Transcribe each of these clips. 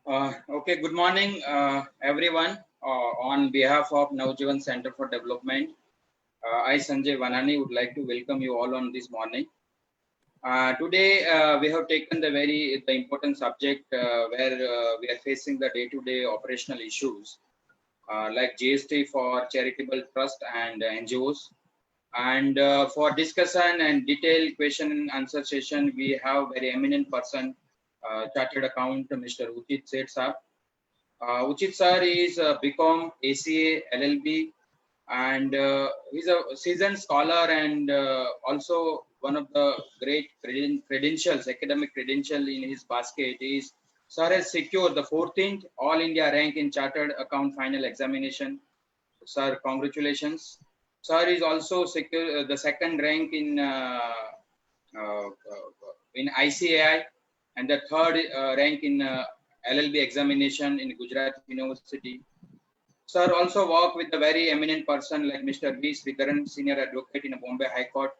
Okay, good morning, everyone. On behalf of Navjivan Center for Development, I, Sanjay Vanani, would like to welcome you all on this morning. Today, we have taken the important subject where we are facing the day-to-day operational issues like GST for charitable trust and NGOs. And for discussion and detailed question and answer session, we have very eminent person, Chartered Accountant, Mr. Uchit Seth sir. Uchit sir is BCom, ACA, LLB, and he's a seasoned scholar and also one of the great credentials, academic credential in his basket is sir has secured the 14th All India rank in Chartered Account Final Examination. Sir, congratulations. Sir is also secure the second rank uh, in ICAI and the third rank in LLB examination in Gujarat University. Sir also work with a very eminent person like Mr. V. Sridharan, Senior Advocate in Bombay High Court.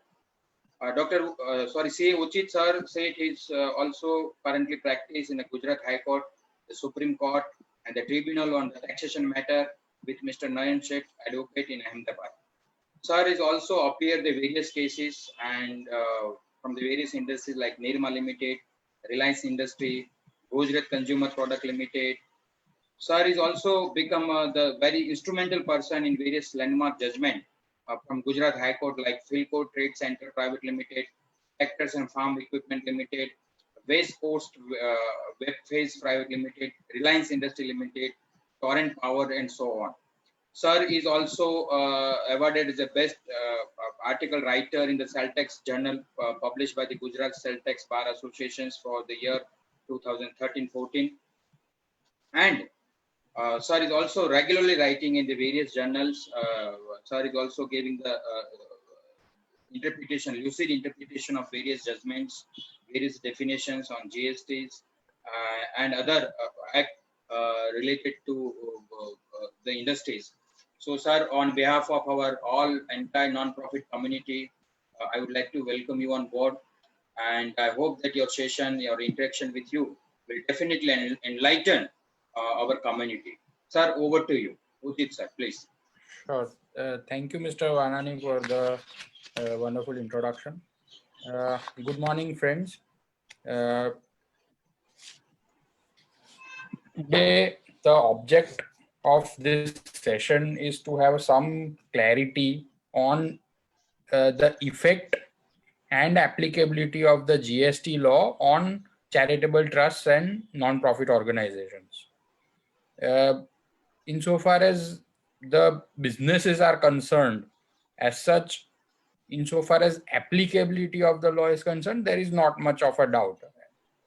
C. Uchit Sir said he's also currently practice in the Gujarat High Court, the Supreme Court, and the Tribunal on the Taxation Matter with Mr. Nayan Sheikh, Advocate in Ahmedabad. Sir is also appeared the various cases and from the various industries like Nirma Limited, Reliance Industry, Gujarat Consumer Product Limited. Sir is also become the very instrumental person in various landmark judgment from Gujarat High Court like Philco Trade Center Private Limited, Tractors and Farm Equipment Limited, West Coast Web Phase Private Limited, Reliance Industry Limited, Torrent Power, and so on. Sir is also awarded as the best article writer in the Celtex journal published by the Gujarat Celtex Bar Associations for the year 2013-14. And Sir is also regularly writing in the various journals. Sir is also giving the lucid interpretation of various judgments, various definitions on GSTs and other act related to the industries. So, sir, on behalf of our all entire non-profit community, I would like to welcome you on board, and I hope that your session, your interaction with you, will definitely enlighten our community. Sir, over to you. Udit, sir, please. Sure. Thank you, Mr. Vanani, for the wonderful introduction. Good morning, friends. Today, the object of this session is to have some clarity on the effect and applicability of the GST law on charitable trusts and non-profit organizations. Insofar as the businesses are concerned, as such, insofar as applicability of the law is concerned, there is not much of a doubt.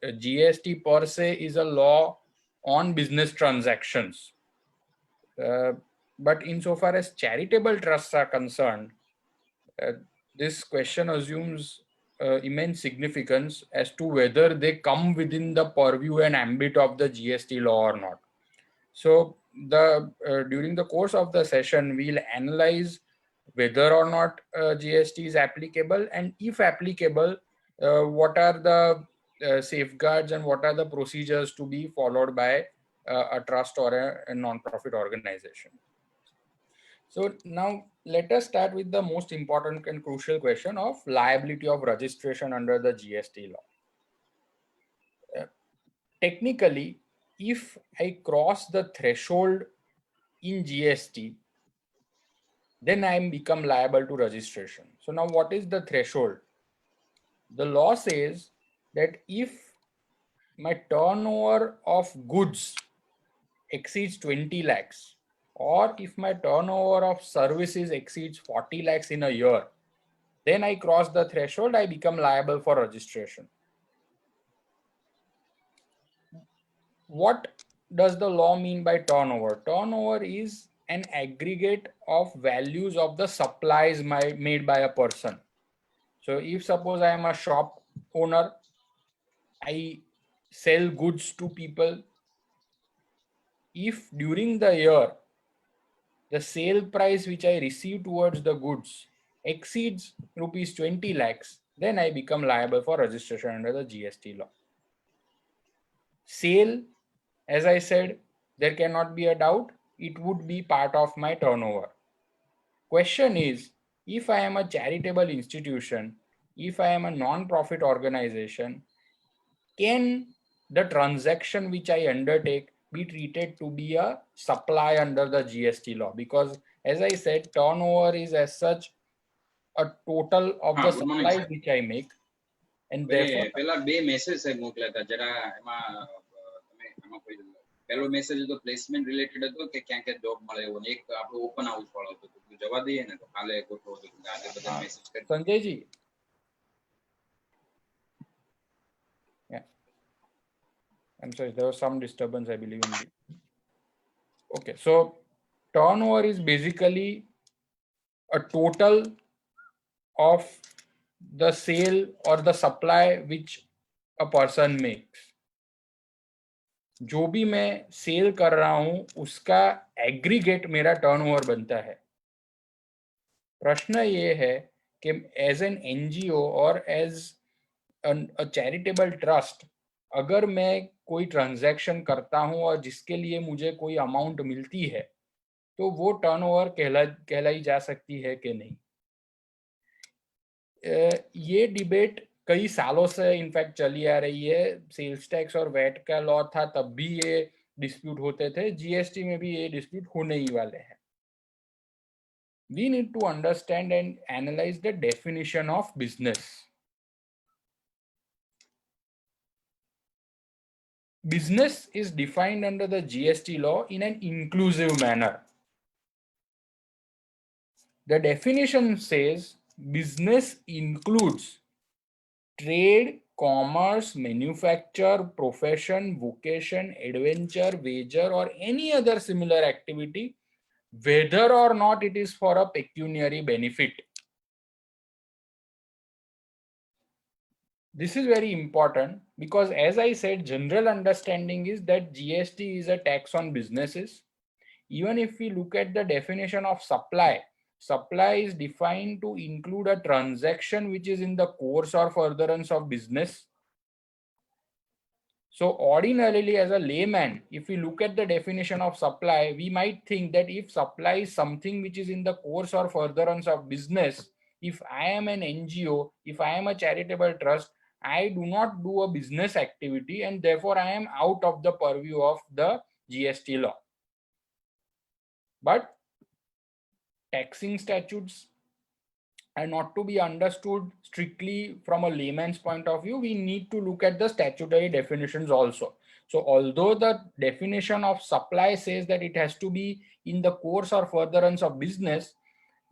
GST per se is a law on business transactions. But insofar as charitable trusts are concerned, this question assumes immense significance as to whether they come within the purview and ambit of the GST law or not. So during the course of the session, we'll analyze whether or not GST is applicable, and if applicable, what are the safeguards and what are the procedures to be followed by a trust or a non-profit organization. So now let us start with the most important and crucial question of liability of registration under the GST law. Technically, if I cross the threshold in GST, then I become liable to registration. So now what is the threshold? The law says that if my turnover of goods exceeds 20 lakhs, or if my turnover of services exceeds 40 lakhs in a year, then I cross the threshold, I become liable for registration. What does the law mean by turnover? Turnover is an aggregate of values of the supplies made by a person. So if suppose I am a shop owner, I sell goods to people. If during the year, the sale price which I receive towards the goods exceeds rupees 20 lakhs, then I become liable for registration under the GST law. Sale as I said, there cannot be a doubt, it would be part of my turnover. Question is, if I am a charitable institution, if I am a non-profit organization, can the transaction which I undertake be treated to be a supply under the GST law? Because as I said, turnover is as such a total of the good morning, supplies sir. which I make, and therefore પેલા બે message સાહેબ મોકલ્યા હતા જરા એમાં તમે આમાં કોઈ પેલો મેસેજ હતો પ્લેસમેન્ટ રિલેટેડ હતો કે ક્યાં ક્યાં જોબ મળે એવો ને એક આપણો ઓપન હાઉસ વાળો હતો તો જવા દઈએ ને તો કાલે ગોઠવો તો આજે બધા મેસેજ કરી Sanjay ji. Yeah, I'm sorry, there was some disturbance, I believe, in the. Okay, so turnover is basically a total of the sale or the supply which a person makes. जो भी मैं cell कर रहा हूं उसका aggregate मेरा turnover बनता है. प्रश्न ये है कि एज एन एनजीओ और एज अ चैरिटेबल ट्रस्ट अगर मैं कोई ट्रांजैक्शन करता हूं और जिसके लिए मुझे कोई अमाउंट मिलती है तो वो टर्नओवर कहलाई जा सकती है कि नहीं. ये डिबेट कई सालों से इनफैक्ट चली आ रही है. सेल्स टैक्स और वैट का लॉ था तब भी ये डिस्प्यूट होते थे, जीएसटी में भी ये डिस्प्यूट होने ही वाले हैं. We need to understand and analyze the definition of business. Business is defined under the GST law in an inclusive manner. The definition says business includes trade, commerce, manufacture, profession, vocation, adventure, wager, or any other similar activity, whether or not it is for a pecuniary benefit. This is very important because, as I said, general understanding is that GST is a tax on businesses. Even if we look at the definition of supply, supply is defined to include a transaction which is in the course or furtherance of business. So ordinarily, as a layman, if we look at the definition of supply, we might think that if supply is something which is in the course or furtherance of business, if I am an NGO, if I am a charitable trust, I do not do a business activity and therefore I am out of the purview of the GST law. But taxing statutes are not to be understood strictly from a layman's point of view. We need to look at the statutory definitions also. So although the definition of supply says that it has to be in the course or furtherance of business,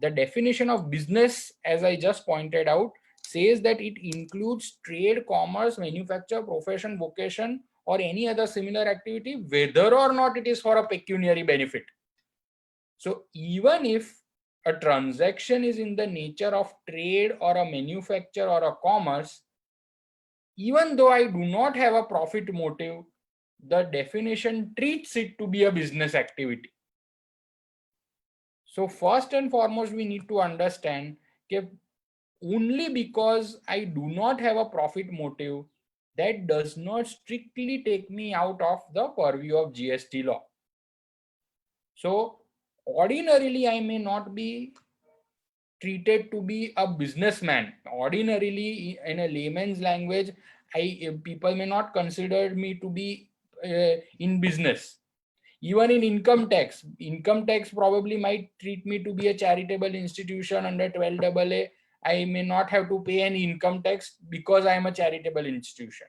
the definition of business, as I just pointed out, says that it includes trade, commerce, manufacture, profession, vocation, or any other similar activity, whether or not it is for a pecuniary benefit. So even if a transaction is in the nature of trade or a manufacture or a commerce, even though I do not have a profit motive, the definition treats it to be a business activity. So first and foremost, we need to understand that only because I do not have a profit motive, that does not strictly take me out of the purview of GST law. So ordinarily, I may not be treated to be a businessman. Ordinarily, in a layman's language, people may not consider me to be in business. Even in income tax probably might treat me to be a charitable institution under 12AA. I may not have to pay any income tax because I am a charitable institution.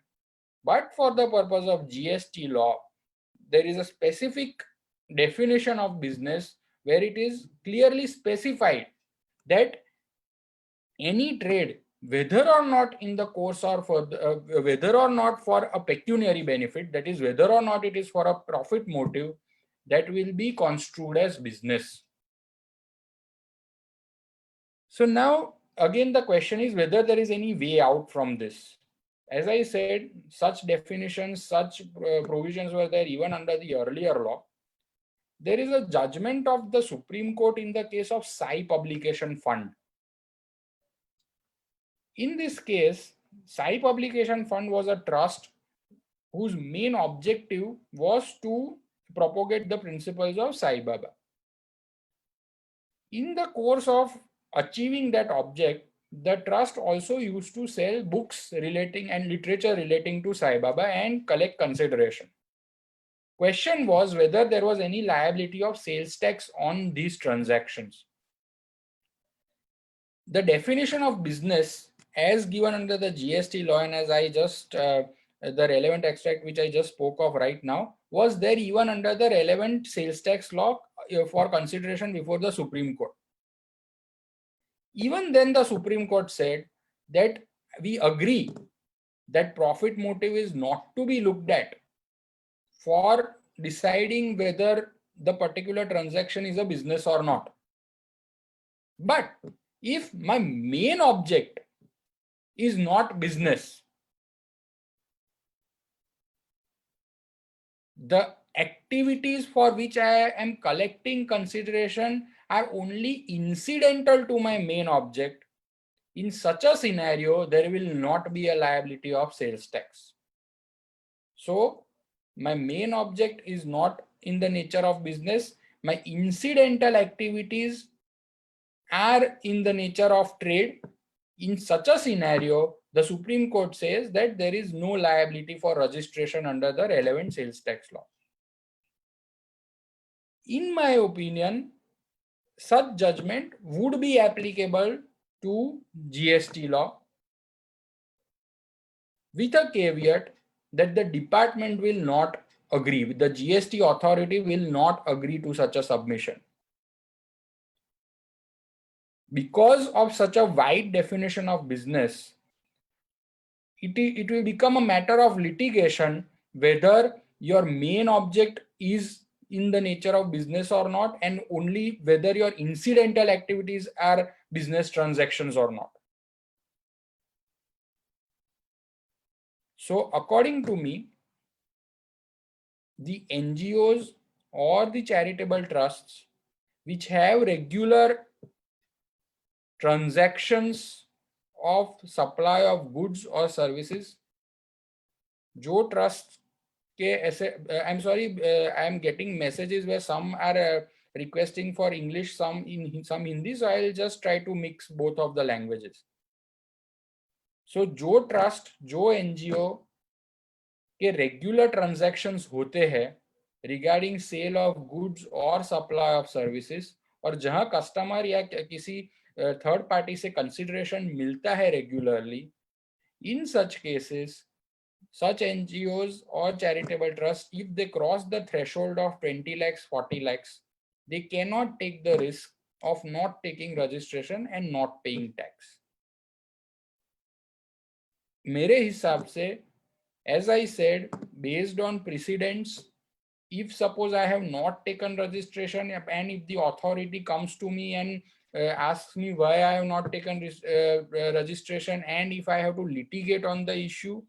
But for the purpose of GST law, there is a specific definition of business where it is clearly specified that any trade, whether or not in the course or for whether or not for a pecuniary benefit, that is whether or not it is for a profit motive, that will be construed as business. So now again the question is whether there is any way out from this. As I said, such definitions, such provisions were there even under the earlier law. There is a judgment of the Supreme Court in the case of Sai Publication Fund. In this case, Sai Publication Fund was a trust whose main objective was to propagate the principles of Sai Baba. In the course of achieving that object, the trust also used to sell books relating and literature relating to Sai Baba and collect consideration. Question was whether there was any liability of sales tax on these transactions. The definition of business as given under the GST law, and as I just the relevant extract which I just spoke of right now, was there even under the relevant sales tax law for consideration before the Supreme Court. Even then the Supreme Court said that we agree that profit motive is not to be looked at for deciding whether the particular transaction is a business or not. But if my main object is not business, the activities for which I am collecting consideration are only incidental to my main object, in such a scenario, there will not be a liability of sales tax. So my main object is not in the nature of business. My incidental activities are in the nature of trade. In such a scenario, the Supreme Court says that there is no liability for registration under the relevant sales tax law. In my opinion, such judgment would be applicable to GST law, with a caveat that the department will not agree, the GST authority will not agree to such a submission. Because of such a wide definition of business, it will become a matter of litigation whether your main object is in the nature of business or not, and only whether your incidental activities are business transactions or not. So according to me, the NGOs or the charitable trusts which have regular transactions of supply of goods or services, जो trusts के ऐसे, I'm sorry, I am getting messages where some are requesting for English, some in some Hindi, so I'll just try to mix both of the languages. So जो trust, जो NGO के regular transactions होते हैं regarding sale of goods or supply of services, और जहां customer या किसी third party से कंसिडरेशन मिलता है regularly, in such cases such NGOs or charitable trusts, if they cross the threshold of 20 lakhs, 40 lakhs, they cannot take the risk of not taking registration and not paying tax. मेरे हिसाब से, as I said, based on precedents, if suppose I have not taken registration and if the authority comes to me and asks me why I have not taken registration, and if I have to litigate on the issue,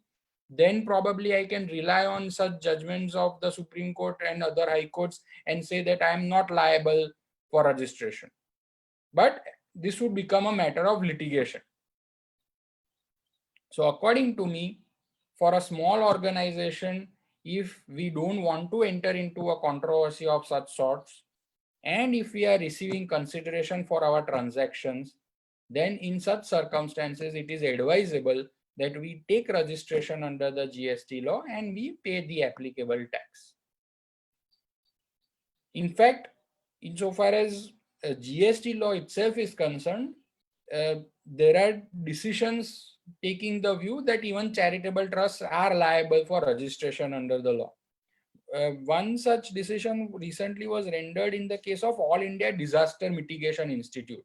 then probably I can rely on such judgments of the Supreme Court and other high courts and say that I am not liable for registration. But this would become a matter of litigation. So according to me, for a small organization, if we don't want to enter into a controversy of such sorts, and if we are receiving consideration for our transactions, then in such circumstances, it is advisable that we take registration under the GST law and we pay the applicable tax. In fact, insofar as GST law itself is concerned, there are decisions taking the view that even charitable trusts are liable for registration under the law. One such decision recently was rendered in the case of All India Disaster Mitigation Institute.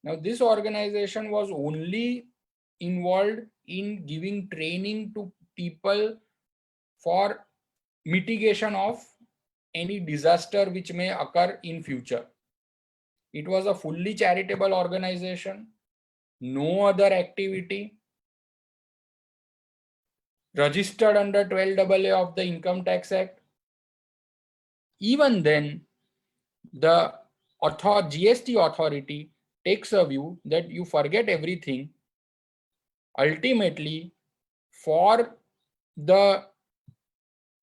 Now, this organization was only involved in giving training to people for mitigation of any disaster which may occur in future. It was a fully charitable organization, no other activity, registered under 12AA of the Income Tax Act. Even then, the GST authority takes a view that you forget everything. Ultimately, for the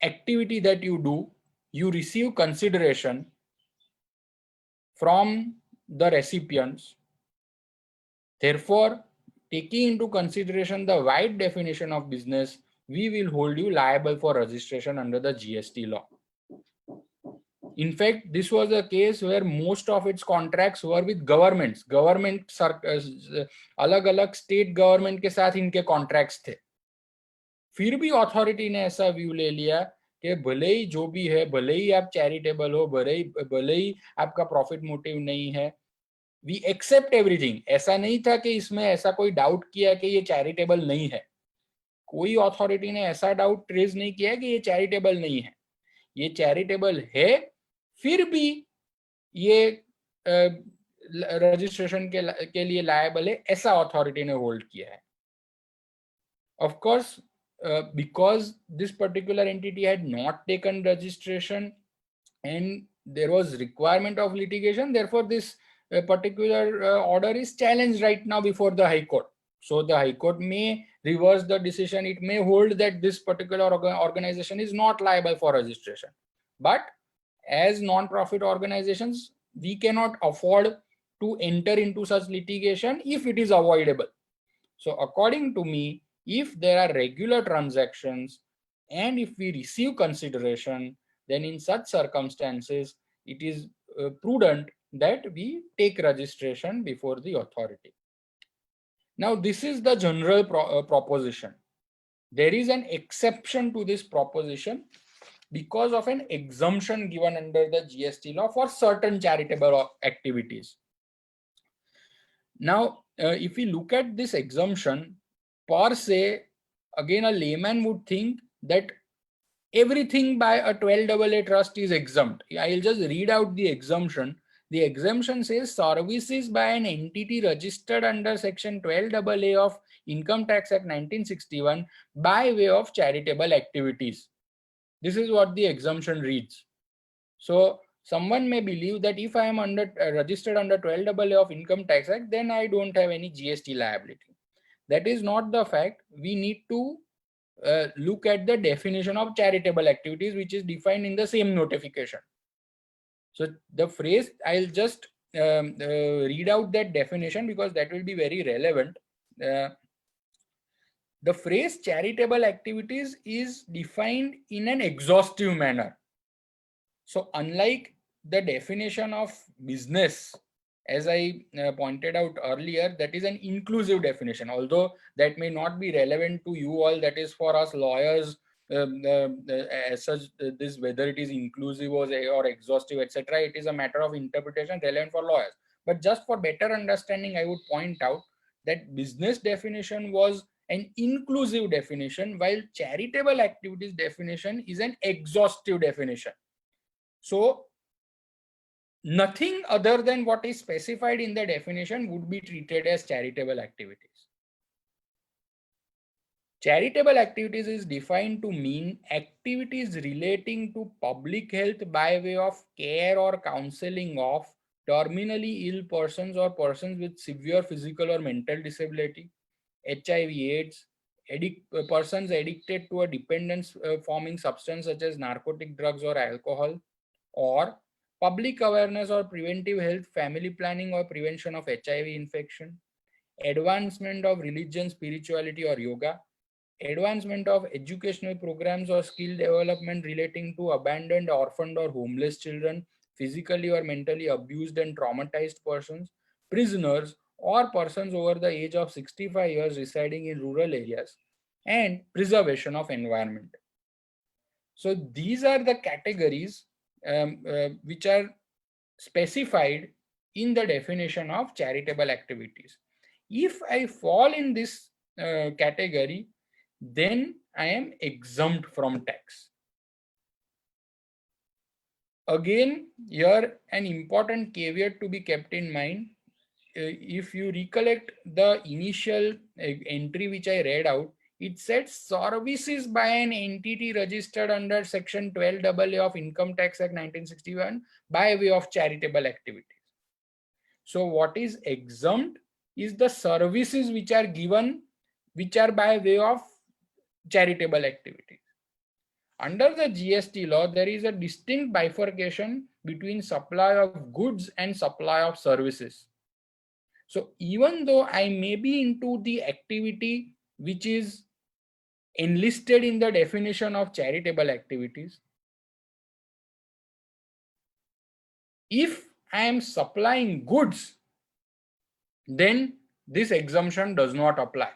activity that you do, you receive consideration from the recipients. Therefore, taking into consideration the wide definition of business, we will hold you liable for registration under the GST law. In fact, this was a case where most of its contracts were with governments. अलग-अलग state government के साथ इनके contracts थे. फिर भी authority ने ऐसा view ले लिया कि भले ही जो भी है, भले ही आप चैरिटेबल हो, भले ही आपका प्रॉफिट मोटिव नहीं है, वी एक्सेप्ट एवरीथिंग. ऐसा नहीं था कि इसमें ऐसा कोई डाउट किया कि ये चैरिटेबल नहीं है. कोई अथॉरिटी ने ऐसा डाउट रेज नहीं किया कि ये चैरिटेबल नहीं है. ये चैरिटेबल है, फिर भी ये रजिस्ट्रेशन के लिए लायबल है, ऐसा अथॉरिटी ने होल्ड किया है. Of course, because this particular entity had not taken registration and there was requirement of litigation, therefore this particular order is challenged right now before the High Court. So the High Court may reverse the decision. It may hold that this particular organization is not liable for registration. But as non-profit organizations, we cannot afford to enter into such litigation if it is avoidable. So according to me, if there are regular transactions and if we receive consideration, then in such circumstances, it is prudent that we take registration before the authority. Now, this is the general proposition. There is an exception to this proposition because of an exemption given under the GST law for certain charitable activities. Now, if we look at this exemption, per se, again, a layman would think that everything by a 12AA trust is exempt. I'll just read out the exemption. The exemption says services by an entity registered under section 12AA of Income Tax Act 1961 by way of charitable activities. This is what the exemption reads. So someone may believe that if I am registered under 12AA of Income Tax Act, then I don't have any GST liability. That is not the fact. We need to look at the definition of charitable activities, which is defined in the same notification. So the phrase, I'll just read out that definition because that will be very relevant. The phrase charitable activities is defined in an exhaustive manner. So unlike the definition of business, as I pointed out earlier, that is an inclusive definition, although that may not be relevant to you all. That is for us lawyers, as such, this whether it is inclusive or exhaustive, etc. It is a matter of interpretation relevant for lawyers. But just for better understanding, I would point out that business definition was an inclusive definition, while charitable activities definition is an exhaustive definition. So nothing other than what is specified in the definition would be treated as charitable activities. Charitable activities is defined to mean activities relating to public health by way of care or counseling of terminally ill persons or persons with severe physical or mental disability, HIV/AIDS, persons addicted to a dependence forming substance such as narcotic drugs or alcohol, or public awareness or preventive health, family planning or prevention of HIV infection, advancement of religion, spirituality or yoga, advancement of educational programs or skill development relating to abandoned, orphaned or homeless children, physically or mentally abused and traumatized persons, prisoners or persons over the age of 65 years residing in rural areas, and preservation of environment. So these are the categories which are specified in the definition of charitable activities. If I fall in this category, then I am exempt from tax. Again, here an important caveat to be kept in mind. If you recollect the initial entry which I read out, it said services by an entity registered under section 12AA of Income Tax Act 1961 by way of charitable activities. So what is exempt is the services which are given, which are by way of charitable activities. Under the GST law, there is a distinct bifurcation between supply of goods and supply of services. So even though I may be into the activity which is enlisted in the definition of charitable activities, if I am supplying goods, then this exemption does not apply.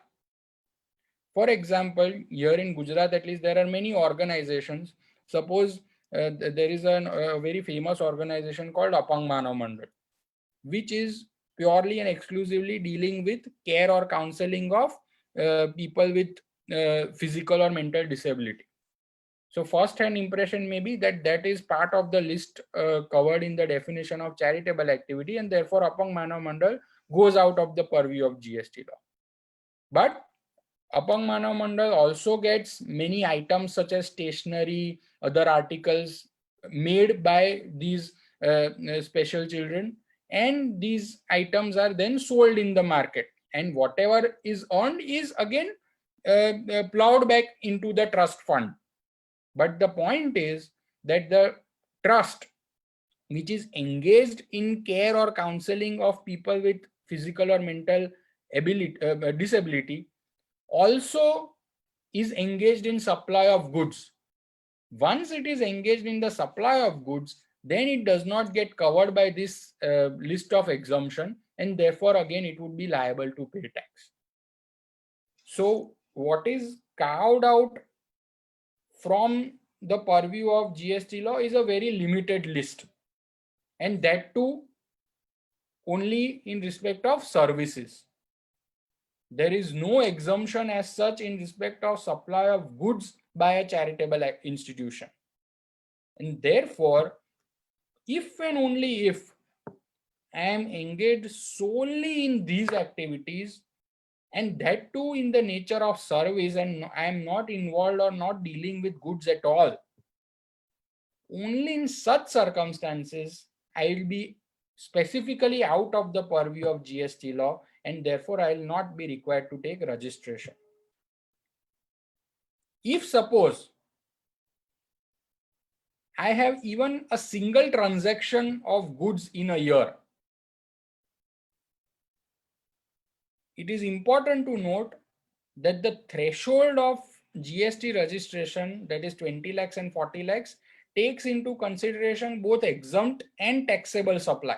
For example, here in Gujarat, at least, there are many organizations. Suppose there is a very famous organization called Apang Manav Mandal, which is purely and exclusively dealing with care or counseling of people with physical or mental disability. So first-hand impression may be that that is part of the list covered in the definition of charitable activity, and therefore Apang Manav Mandal goes out of the purview of GST law. But Apang Manav Mandal also gets many items such as stationery, other articles made by these special children, and these items are then sold in the market, and whatever is earned is again plowed back into the trust fund. But the point is that the trust, which is engaged in care or counseling of people with physical or mental disability, also is engaged in supply of goods. Once it is engaged in the supply of goods, then it does not get covered by this list of exemption, and therefore again it would be liable to pay tax. So what is carved out from the purview of GST law is a very limited list, and that too only in respect of services. There is no exemption as such in respect of supply of goods by a charitable institution. And therefore, if and only if I am engaged solely in these activities, and that too in the nature of service, and I am not involved or not dealing with goods at all, only in such circumstances I will be specifically out of the purview of GST law, and therefore I will not be required to take registration. If suppose I have even a single transaction of goods in a year, it is important to note that the threshold of GST registration, that is 20 lakhs and 40 lakhs, takes into consideration both exempt and taxable supply.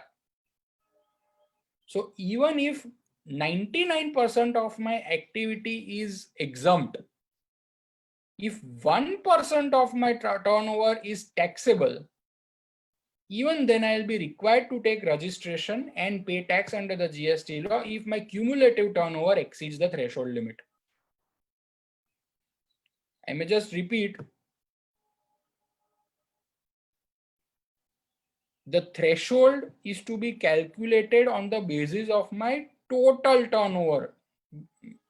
So even if 99% of my activity is exempt, if 1% of my turnover is taxable, even then I will be required to take registration and pay tax under the GST law if my cumulative turnover exceeds the threshold limit. I may just repeat. The threshold is to be calculated on the basis of my total turnover.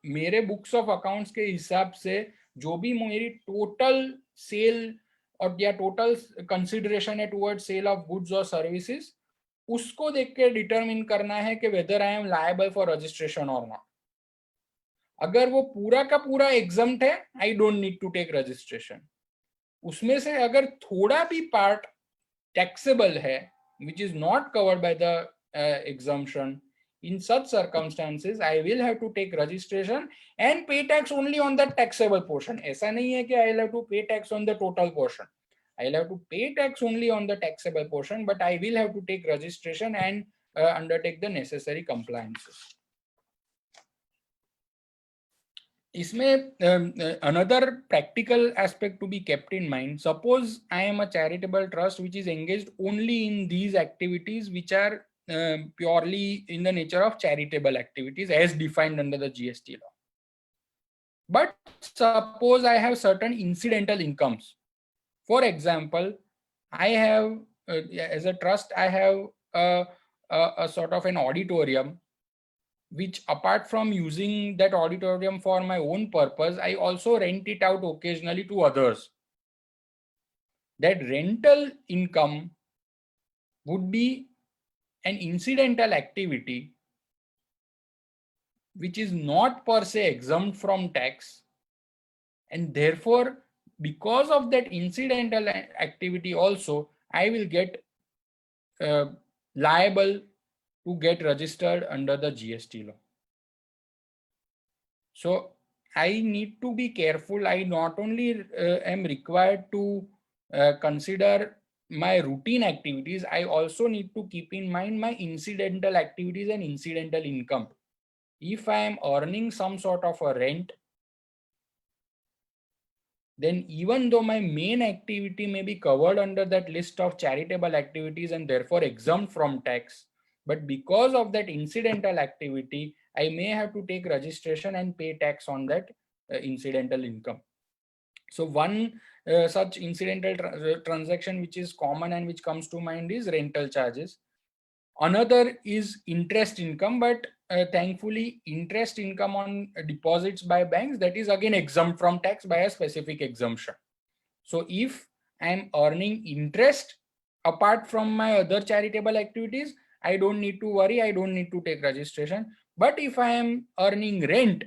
मेरे books of accounts के हिसाब से जो भी मेरी total sale और या total consideration है टुवर्ड सेल ऑफ गुड्स और सर्विसेज, उसको देख के डिटरमिन करना है कि whether I am liable for registration और नॉट. अगर वो पूरा का पूरा एग्जम्प्ट है, I don't need to take registration. उसमें से अगर थोड़ा भी part taxable hai, which is not covered by the exemption, in such circumstances I will have to take registration and pay tax only on the taxable portion. ऐसा नहीं है कि I will have to pay tax on the total portion. I will have to pay tax only on the taxable portion, but I will have to take registration and undertake the necessary compliances. इसमें another practical aspect to be kept in mind. Suppose I am a charitable trust which is engaged only in these activities which are purely in the nature of charitable activities as defined under the GST law. But suppose I have certain incidental incomes. For example, I have as a trust, I have a sort of an auditorium, which apart from using that auditorium for my own purpose, I also rent it out occasionally to others. That rental income would be an incidental activity which is not per se exempt from tax, and therefore because of that incidental activity also, I will get liable to get registered under the GST law. So I need to be careful. I not only am required to consider my routine activities, I also need to keep in mind my incidental activities and incidental income. If I am earning some sort of a rent, then even though my main activity may be covered under that list of charitable activities and therefore exempt from tax, but because of that incidental activity, I may have to take registration and pay tax on that incidental income. So one such incidental transaction which is common and which comes to mind is rental charges. Another is interest income, but thankfully interest income on deposits by banks, that is again exempt from tax by a specific exemption. So if I'm earning interest apart from my other charitable activities, I don't need to worry, I don't need to take registration. But if I am earning rent,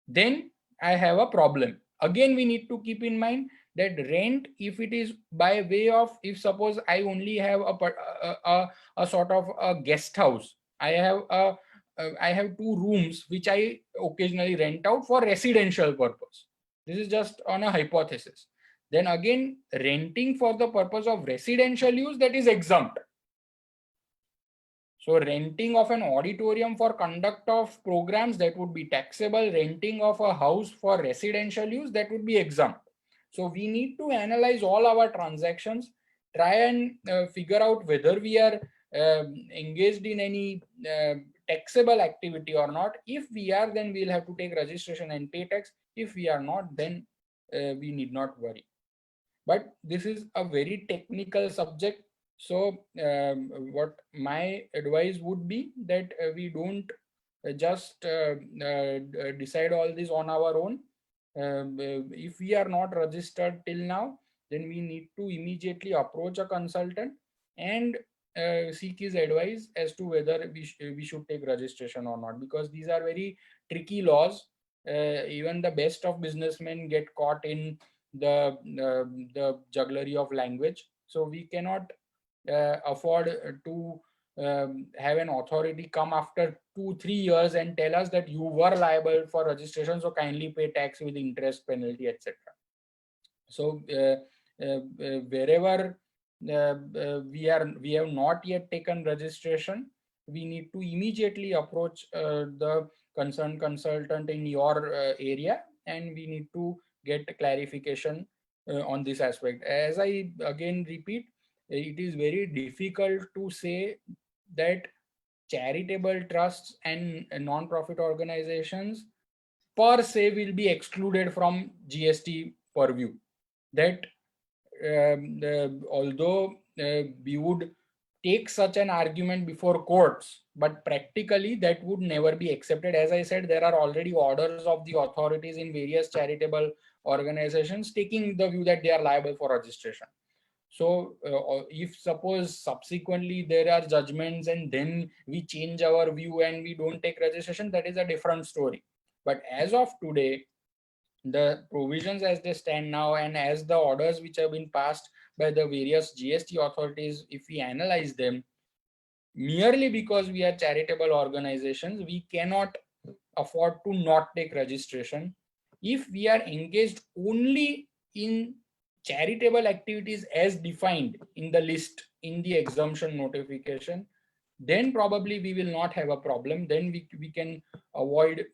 then I have a problem. Again, we need to keep in mind that rent, if it is by way of, if suppose I only have a sort of a guest house, I have two rooms which I occasionally rent out for residential purpose. This is just on a hypothesis. Then again, renting for the purpose of residential use, that is exempt. So renting of an auditorium for conduct of programs, that would be taxable. Renting of a house for residential use, that would be exempt. So we need to analyze all our transactions, try and figure out whether we are engaged in any taxable activity or not. If we are, then we'll have to take registration and pay tax. If we are not, then we need not worry. But this is a very technical subject. So what my advice would be that we don't just decide all this on our own. If we are not registered till now, then we need to immediately approach a consultant and seek his advice as to whether we should take registration or not, because these are very tricky laws. Even the best of businessmen get caught in the jugglery of language. So we cannot afford to have an authority come after 2-3 years and tell us that you were liable for registration, so kindly pay tax with interest, penalty, etc. So wherever we have not yet taken registration, we need to immediately approach the concerned consultant in your area, and we need to get clarification on this aspect. As I again repeat, it is very difficult to say that charitable trusts and non-profit organizations per se will be excluded from GST purview. That although we would take such an argument before courts, but practically that would never be accepted. As I said, there are already orders of the authorities in various charitable organizations taking the view that they are liable for registration. So if suppose subsequently there are judgments and then we change our view and we don't take registration, that is a different story. But as of today, the provisions as they stand now and as the orders which have been passed by the various GST authorities, if we analyze them, merely because we are charitable organizations, we cannot afford to not take registration. If we are engaged only in charitable activities as defined in the list in the exemption notification, then probably we will not have a problem. Then we can avoid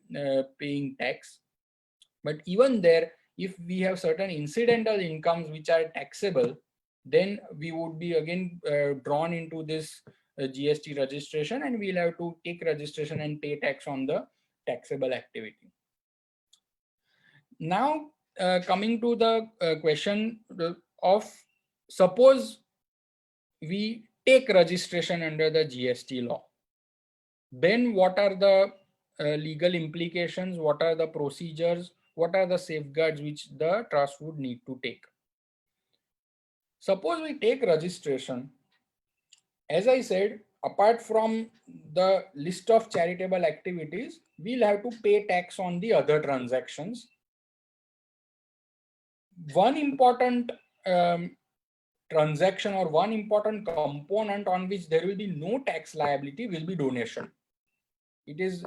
paying tax. But even there, if we have certain incidental incomes which are taxable, then we would be again drawn into this GST registration, and we'll have to take registration and pay tax on the taxable activity. Now, coming to the question of, suppose we take registration under the GST law, then what are the legal implications? What are the procedures? What are the safeguards which the trust would need to take? Suppose we take registration, as I said, apart from the list of charitable activities, we'll have to pay tax on the other transactions. one important transaction or one important component on which there will be no tax liability will be donation. It is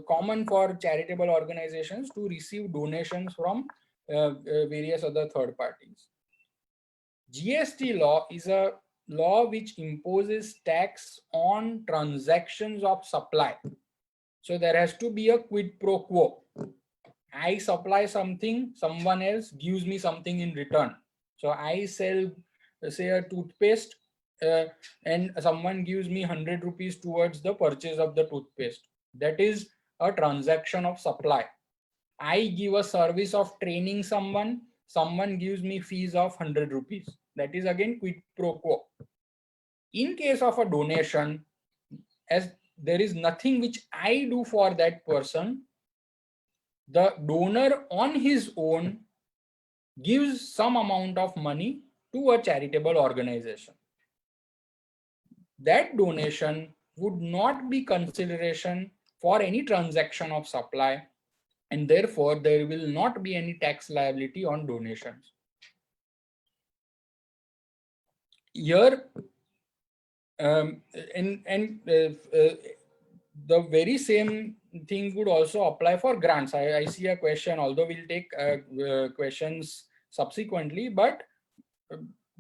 common for charitable organizations to receive donations from various other third parties. GST law is a law which imposes tax on transactions of supply. So there has to be a quid pro quo. I supply something, someone else gives me something in return. So I sell, say, a toothpaste, and someone gives me 100 rupees towards the purchase of the toothpaste. That is a transaction of supply. I give a service of training someone, someone gives me fees of 100 rupees. That is again quid pro quo. In case of a donation, as there is nothing which I do for that person, the donor on his own gives some amount of money to a charitable organization. That donation would not be consideration for any transaction of supply, and therefore there will not be any tax liability on donations. Here, the very same thing would also apply for grants. I see a question, although we'll take questions subsequently, but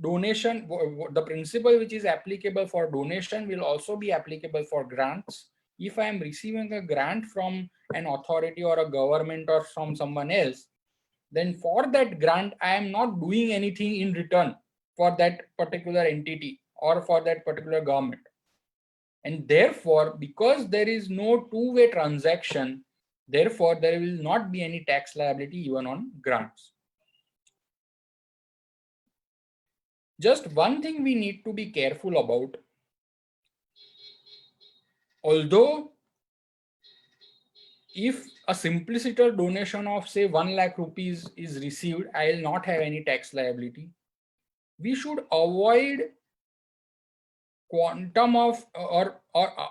donation, the principle which is applicable for donation will also be applicable for grants. If I am receiving a grant from an authority or a government or from someone else, then for that grant, I am not doing anything in return for that particular entity or for that particular government. And therefore, because there is no two-way transaction, therefore there will not be any tax liability even on grants. Just one thing we need to be careful about. Although if a simpliciter donation of say 1 lakh rupees is received, I will not have any tax liability. We should avoid quantum of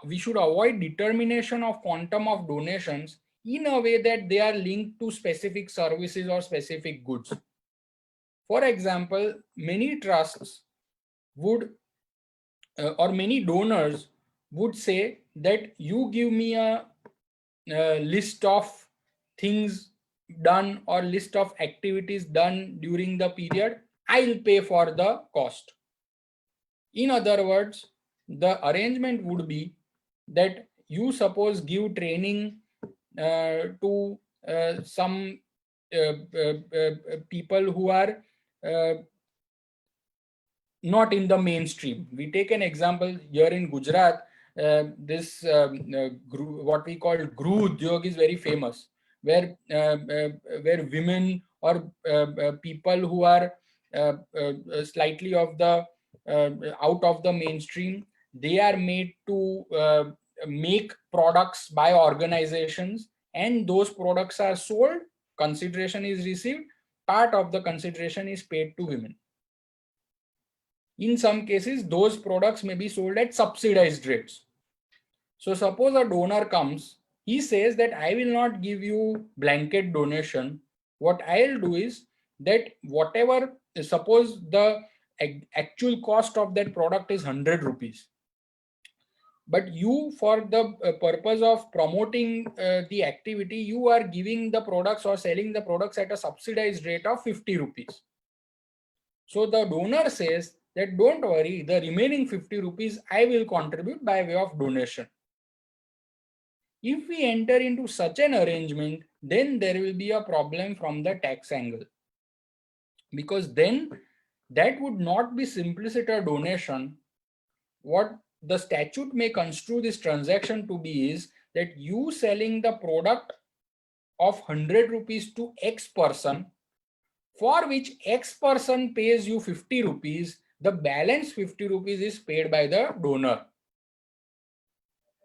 we should avoid determination of quantum of donations in a way that they are linked to specific services or specific goods. For example, many trusts would or many donors would say that you give me a list of things done or list of activities done during the period, I'll pay for the cost. In other words, the arrangement would be that you suppose give training to some people who are not in the mainstream. We take an example here in Gujarat. This what we call Gru Udyog is very famous, where women or people who are slightly of the out of the mainstream, they are made to make products by organizations, and those products are sold. Consideration is received. Part of the consideration is paid to women. In some cases, those products may be sold at subsidized rates. So suppose a donor comes, he says that I will not give you blanket donation. What I'll do is that whatever, suppose the actual cost of that product is 100 rupees. But you, for the purpose of promoting the activity, you are giving the products or selling the products at a subsidized rate of 50 rupees. So the donor says that don't worry, the remaining 50 rupees I will contribute by way of donation. If we enter into such an arrangement, then there will be a problem from the tax angle. Because then that would not be simpliciter donation. What the statute may construe this transaction to be is that you selling the product of 100 rupees to X person, for which X person pays you 50 rupees, the balance 50 rupees is paid by the donor.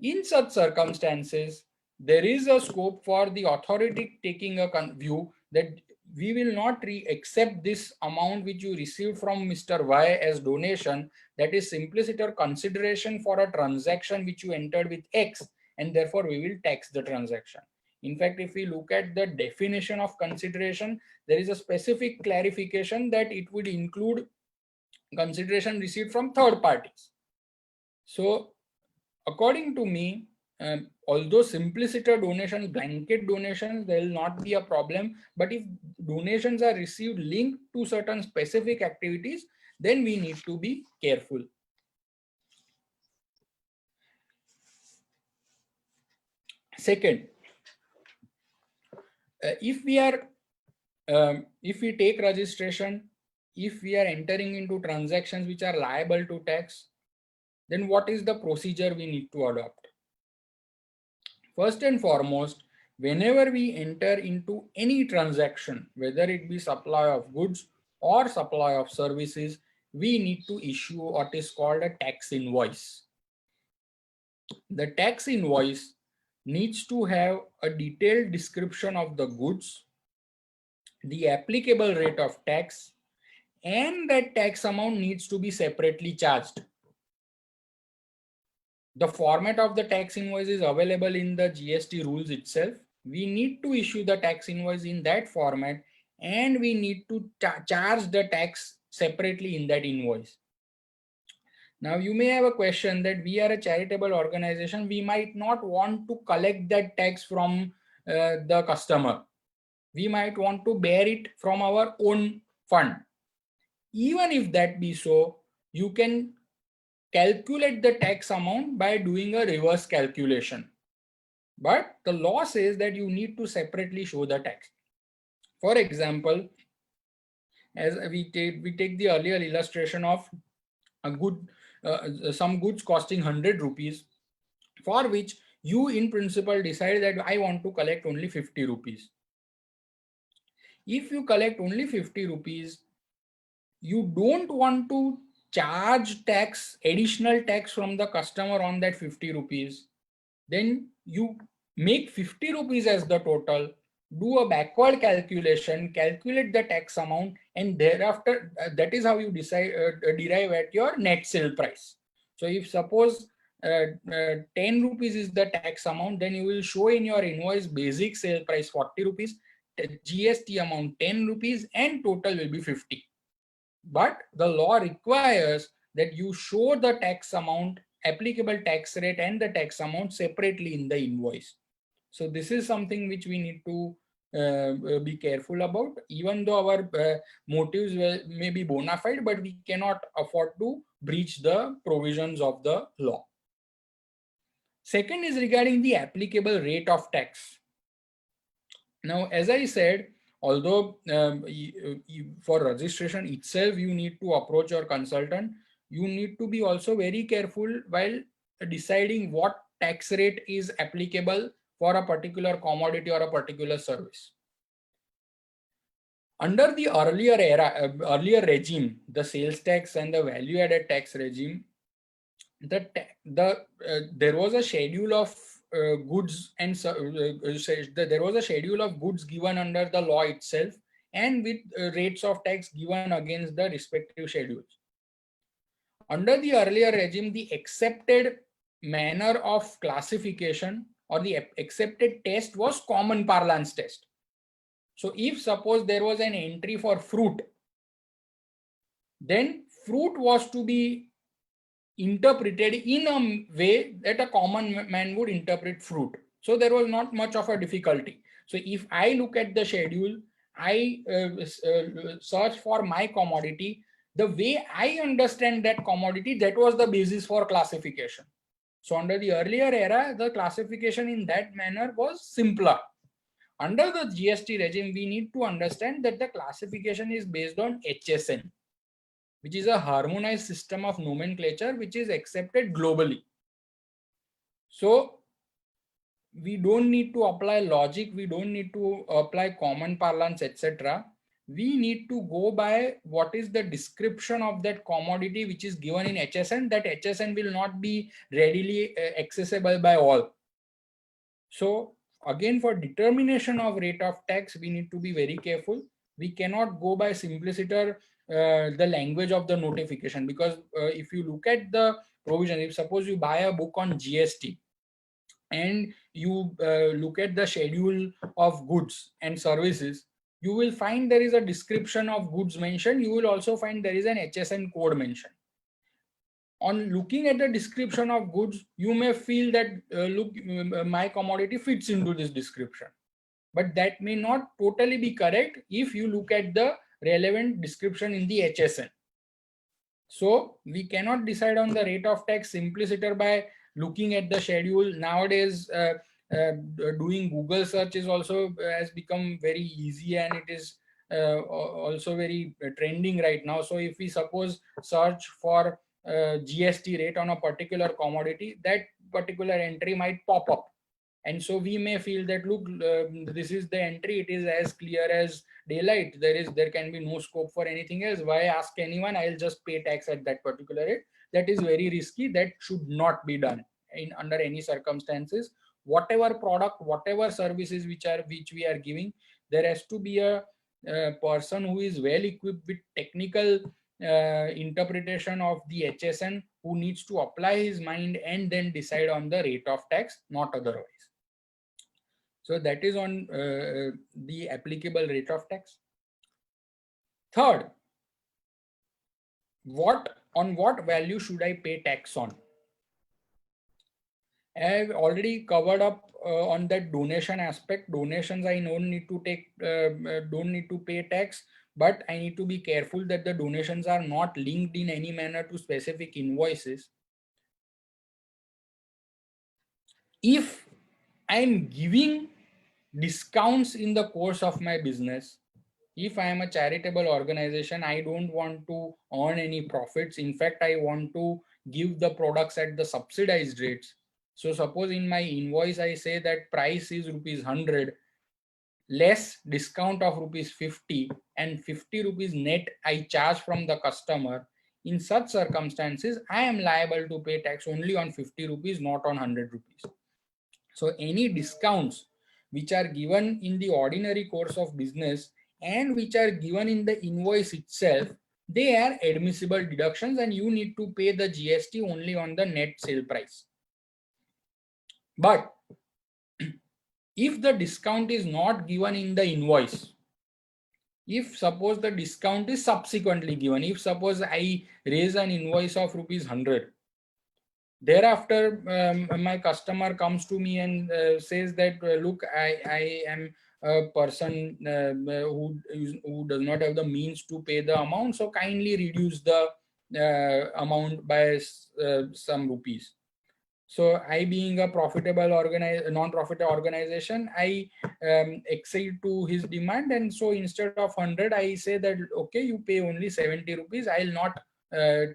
In such circumstances, there is a scope for the authority taking a view that we will not accept this amount which you received from Mr. Y as donation, that is simpliciter consideration for a transaction which you entered with X, and therefore we will tax the transaction. In fact, if we look at the definition of consideration, there is a specific clarification that it would include consideration received from third parties. So according to me, although simpliciter donations, blanket donations, there will not be a problem. But if donations are received linked to certain specific activities, then we need to be careful. Second, if we take registration, if we are entering into transactions which are liable to tax, then what is the procedure we need to adopt? First and foremost, whenever we enter into any transaction, whether it be supply of goods or supply of services, we need to issue what is called a tax invoice. The tax invoice needs to have a detailed description of the goods, the applicable rate of tax, and that tax amount needs to be separately charged. The format of the tax invoice is available in the GST rules itself. We need to issue the tax invoice in that format, and we need to charge the tax separately in that invoice. Now, you may have a question that we are a charitable organization. We might not want to collect that tax from the customer. We might want to bear it from our own fund. Even if that be so, you can calculate the tax amount by doing a reverse calculation. But the law says that you need to separately show the tax. For example, as we take the earlier illustration of a good, some goods costing 100 rupees, for which you in principle decide that I want to collect only 50 rupees. If you collect only 50 rupees, you don't want to charge tax, additional tax from the customer on that 50 rupees, then you make 50 rupees as the total, do a backward calculation, calculate the tax amount, and thereafter that is how you decide derive at your net sale price. So if suppose 10 rupees is the tax amount, then you will show in your invoice basic sale price 40 rupees, GST amount 10 rupees, and total will be 50. But the law requires that you show the tax amount, applicable tax rate, and the tax amount separately in the invoice. So this is something which we need to be careful about. Even though our motives may be bona fide, but we cannot afford to breach the provisions of the law. Second is regarding the applicable rate of tax. Now, as I said, although for registration itself, you need to approach your consultant, you need to be also very careful while deciding what tax rate is applicable for a particular commodity or a particular service. Under the earlier regime, the sales tax and the value added tax regime, there was a schedule of goods and there was a schedule of goods given under the law itself, and with rates of tax given against the respective schedules. Under the earlier regime, the accepted manner of classification or the accepted test was common parlance test. So if suppose there was an entry for fruit, then fruit was to be interpreted in a way that a common man would interpret fruit. So there was not much of a difficulty. So if I look at the schedule, I search for my commodity, the way I understand that commodity, that was the basis for classification. So under the earlier era, the classification in that manner was simpler. Under the GST regime, we need to understand that the classification is based on HSN, which is a harmonized system of nomenclature which is accepted globally. So we don't need to apply logic, we don't need to apply common parlance, etc. We need to go by what is the description of that commodity which is given in HSN. That HSN will not be readily accessible by all. So again, for determination of rate of tax, we need to be very careful. We cannot go by simpliciter the language of the notification, because if you look at the provision, if suppose you buy a book on GST, and you look at the schedule of goods and services, you will find there is a description of goods mentioned. You will also find there is an HSN code mentioned. On looking at the description of goods, you may feel that my commodity fits into this description, but that may not totally be correct if you look at the relevant description in the HSN. So we cannot decide on the rate of tax simpliciter by looking at the schedule. Nowadays, doing Google search is also has become very easy, and it is also very trending right now. So if we suppose search for GST rate on a particular commodity, that particular entry might pop up. And so we may feel that, look, this is the entry, it is as clear as daylight, there can be no scope for anything else. Why ask anyone? I'll just pay tax at that particular rate. That is very risky. That should not be done in under any circumstances. Whatever product, whatever services which we are giving, there has to be a person who is well equipped with technical interpretation of the HSN, who needs to apply his mind and then decide on the rate of tax, not otherwise. So that is on the applicable rate of tax. Third, on what value should I pay tax on? I have already covered up on that donation aspect. Donations I don't need to pay tax, but I need to be careful that the donations are not linked in any manner to specific invoices. If I'm giving discounts in the course of my business, if I am a charitable organization, I don't want to earn any profits. In fact, I want to give the products at the subsidized rates. So suppose in my invoice, I say that price is rupees 100, less discount of rupees 50, and 50 rupees net I charge from the customer. In such circumstances, I am liable to pay tax only on 50 rupees, not on 100 rupees. So any discounts which are given in the ordinary course of business and which are given in the invoice itself, they are admissible deductions, and you need to pay the GST only on the net sale price. But if the discount is not given in the invoice, if suppose the discount is subsequently given, if suppose I raise an invoice of rupees 100, thereafter my customer comes to me and says that look, I am a person who does not have the means to pay the amount, so kindly reduce the amount by some rupees. So I, being a profitable non-profit organization, I accede to his demand, and so instead of 100, I say that okay, you pay only 70 rupees, I'll not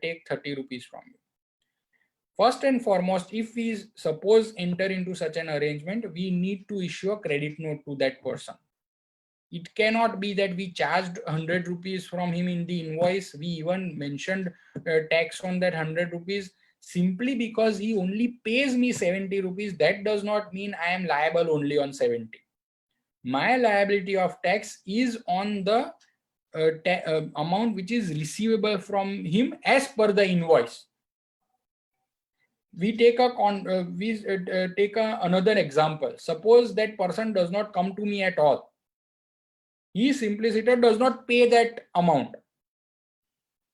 take 30 rupees from you. First and foremost, if we suppose enter into such an arrangement, we need to issue a credit note to that person. It cannot be that we charged 100 rupees from him in the invoice. We even mentioned tax on that 100 rupees. Simply because he only pays me 70 rupees, that does not mean I am liable only on 70. My liability of tax is on the amount which is receivable from him as per the invoice. We take another example. Suppose that person does not come to me at all. He simply does not pay that amount,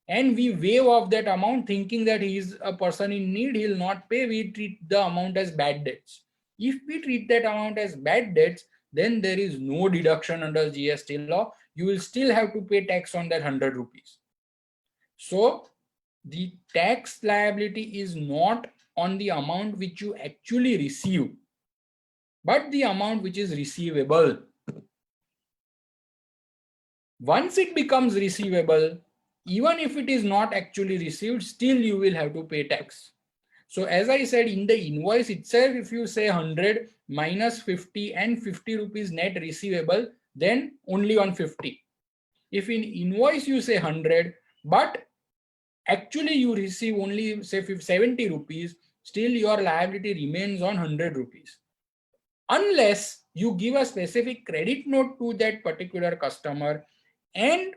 and we waive off that amount thinking that he is a person in need, he will not pay. We treat the amount as bad debts. If we treat that amount as bad debts, then there is no deduction under GST law. You will still have to pay tax on that 100 rupees. So the tax liability is not on the amount which you actually receive, but the amount which is receivable. Once it becomes receivable, even if it is not actually received, still you will have to pay tax. So as I said, in the invoice itself, if you say 100 minus 50 and 50 rupees net receivable, then only on 50. If in invoice you say 100, but actually you receive only say 70 rupees, still your liability remains on 100 rupees. Unless you give a specific credit note to that particular customer, and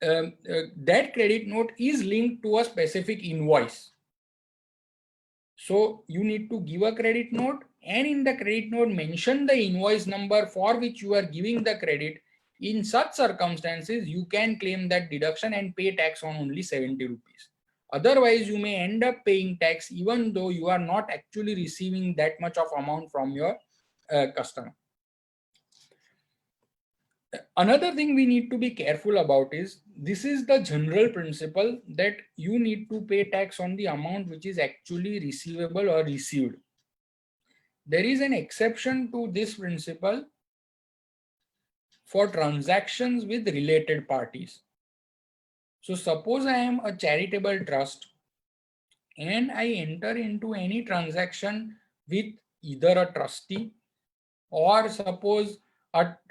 that credit note is linked to a specific invoice. So you need to give a credit note, and in the credit note mention the invoice number for which you are giving the credit. In such circumstances, you can claim that deduction and pay tax on only 70 rupees. Otherwise, you may end up paying tax even though you are not actually receiving that much of amount from your customer. Another thing we need to be careful about is, this is the general principle that you need to pay tax on the amount which is actually receivable or received. There is an exception to this principle for transactions with related parties. So suppose I am a charitable trust and I enter into any transaction with either a trustee, or suppose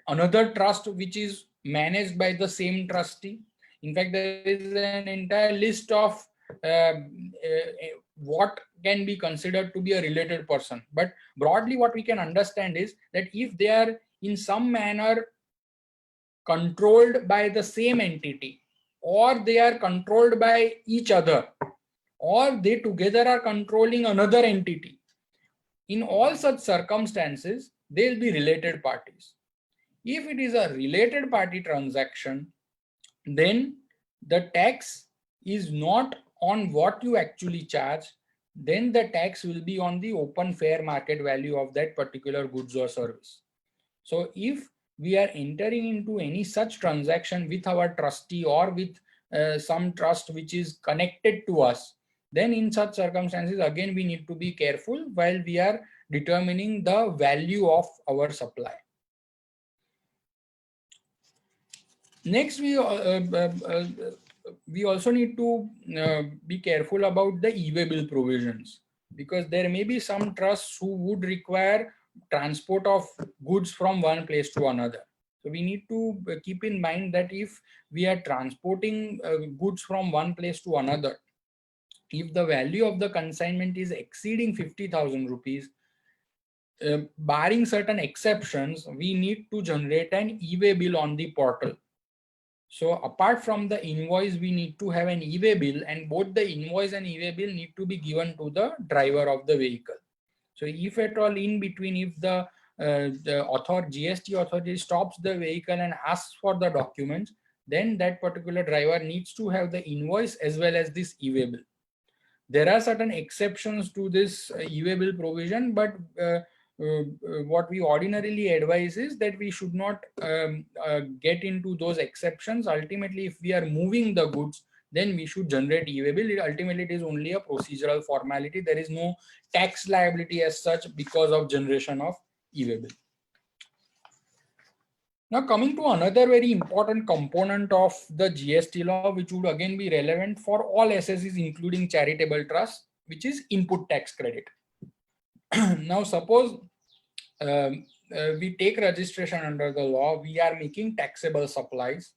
another trust which is managed by the same trustee. In fact, there is an entire list of what can be considered to be a related person. But broadly, what we can understand is that if they are in some manner controlled by the same entity, or they are controlled by each other, or they together are controlling another entity, in all such circumstances, they will be related parties. If it is a related party transaction, then the tax is not on what you actually charge, then the tax will be on the open fair market value of that particular goods or service. So if we are entering into any such transaction with our trustee or with some trust which is connected to us, then in such circumstances, again, we need to be careful while we are determining the value of our supply. Next, we also need to be careful about the e-way bill provisions, because there may be some trusts who would require transport of goods from one place to another. So we need to keep in mind that if we are transporting goods from one place to another, if the value of the consignment is exceeding 50,000 rupees, barring certain exceptions, we need to generate an e-way bill on the portal. So apart from the invoice, we need to have an e-way bill, and both the invoice and e-way bill need to be given to the driver of the vehicle. So if at all in between, if the GST authority stops the vehicle and asks for the documents, then that particular driver needs to have the invoice as well as this e-way bill. There are certain exceptions to this e-way bill provision, but what we ordinarily advise is that we should not get into those exceptions. Ultimately, if we are moving the goods, then we should generate e-way bill. Ultimately, it is only a procedural formality. There is no tax liability as such because of generation of e-way bill. Now, coming to another very important component of the GST law, which would again be relevant for all SSEs, including charitable trusts, which is input tax credit. Now, suppose we take registration under the law, we are making taxable supplies.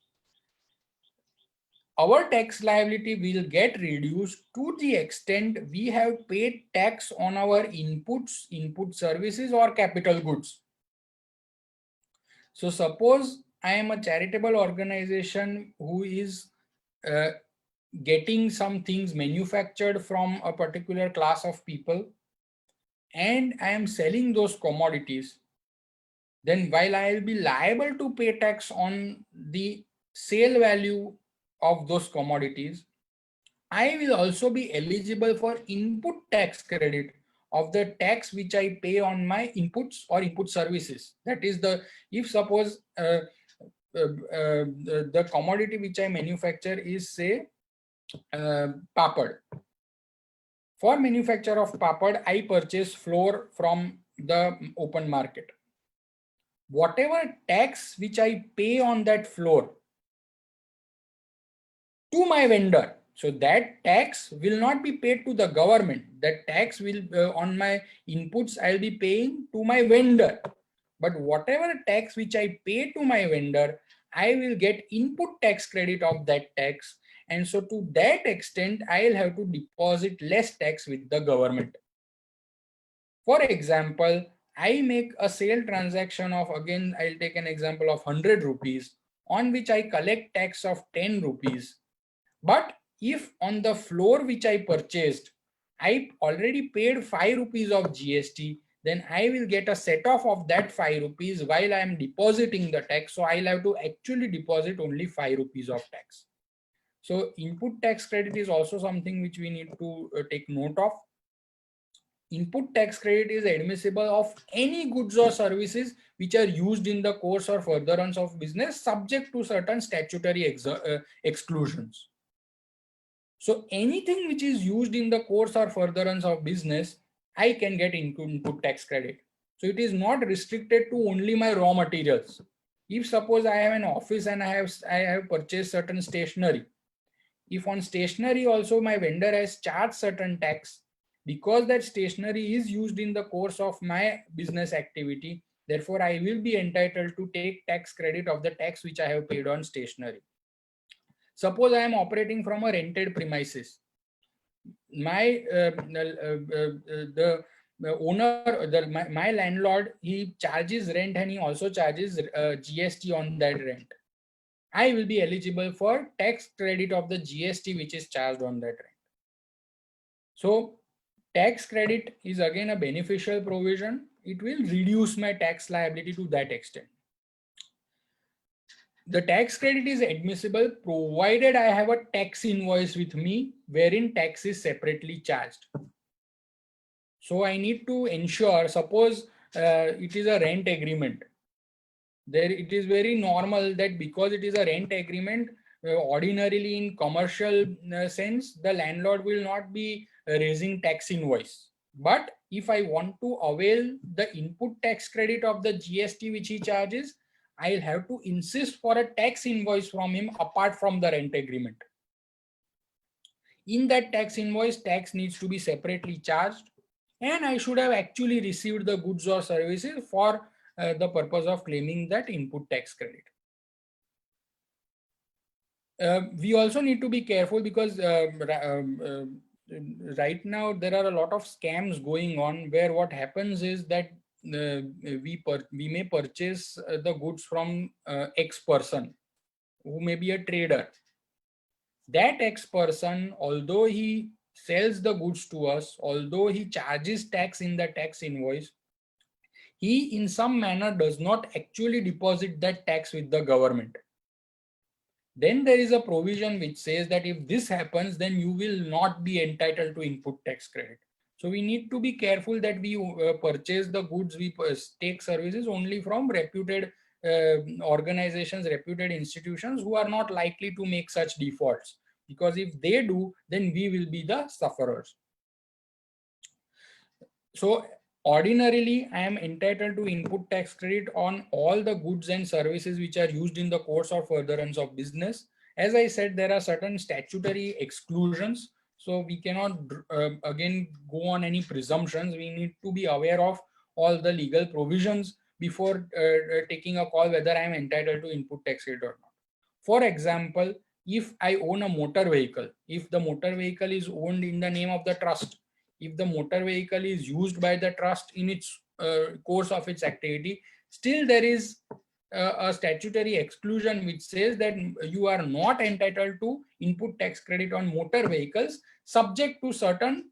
Our tax liability will get reduced to the extent we have paid tax on our inputs, input services, or capital goods. So suppose I am a charitable organization who is getting some things manufactured from a particular class of people, and I am selling those commodities. Then while I will be liable to pay tax on the sale value of those commodities, I will also be eligible for input tax credit of the tax which I pay on my inputs or input services. That is, if suppose the commodity which I manufacture is, say, papad. For manufacture of papad, I purchase flour from the open market. Whatever tax which I pay on that flour to my vendor, so that tax will not be paid to the government. That tax will on my inputs I'll be paying to my vendor. But whatever tax which I pay to my vendor, I will get input tax credit of that tax. And so to that extent, I'll have to deposit less tax with the government. For example, I make a sale transaction of, again, I'll take an example of 100 rupees, on which I collect tax of 10 rupees. But if on the floor which I purchased, I already paid 5 rupees of GST, then I will get a set off of that 5 rupees while I am depositing the tax. So I'll have to actually deposit only 5 rupees of tax. So input tax credit is also something which we need to take note of. Input tax credit is admissible of any goods or services which are used in the course or furtherance of business, subject to certain statutory exclusions. So anything which is used in the course or furtherance of business, I can get input tax credit. So it is not restricted to only my raw materials. If suppose I have an office and I have purchased certain stationery, if on stationery also my vendor has charged certain tax, because that stationery is used in the course of my business activity, therefore I will be entitled to take tax credit of the tax which I have paid on stationery. Suppose I am operating from a rented premises. The owner, my landlord, he charges rent and he also charges GST on that rent. I will be eligible for tax credit of the GST which is charged on that rent. So tax credit is again a beneficial provision. It will reduce my tax liability to that extent. The tax credit is admissible provided I have a tax invoice with me wherein tax is separately charged. So I need to ensure, suppose it is a rent agreement. There it is very normal that because it is a rent agreement, ordinarily in commercial sense, the landlord will not be raising tax invoice. But if I want to avail the input tax credit of the GST which he charges, I'll have to insist for a tax invoice from him apart from the rent agreement. In that tax invoice, tax needs to be separately charged, and I should have actually received the goods or services for the purpose of claiming that input tax credit. We also need to be careful because right now there are a lot of scams going on where what happens is that we may purchase the goods from X person who may be a trader. That X person, although he sells the goods to us, although he charges tax in the tax invoice, he in some manner does not actually deposit that tax with the government. Then there is a provision which says that if this happens, then you will not be entitled to input tax credit. So we need to be careful that we purchase the goods, we take services only from reputed organizations, reputed institutions who are not likely to make such defaults. Because if they do, then we will be the sufferers. So ordinarily, I am entitled to input tax credit on all the goods and services which are used in the course or furtherance of business. As I said, there are certain statutory exclusions. So we cannot again go on any presumptions. We need to be aware of all the legal provisions before taking a call whether I am entitled to input tax credit or not. For example, if I own a motor vehicle, if the motor vehicle is owned in the name of the trust, if the motor vehicle is used by the trust in its course of its activity, still there is a statutory exclusion which says that you are not entitled to input tax credit on motor vehicles subject to certain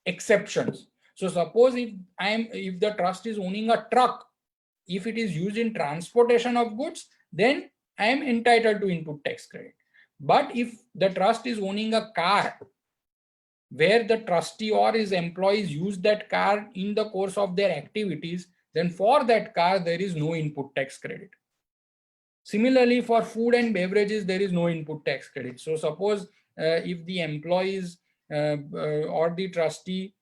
exceptions. So suppose if the trust is owning a truck, if it is used in transportation of goods, then I am entitled to input tax credit. But if the trust is owning a car where the trustee or his employees use that car in the course of their activities, then for that car, there is no input tax credit. Similarly, for food and beverages, there is no input tax credit. So suppose if the employees or the trustee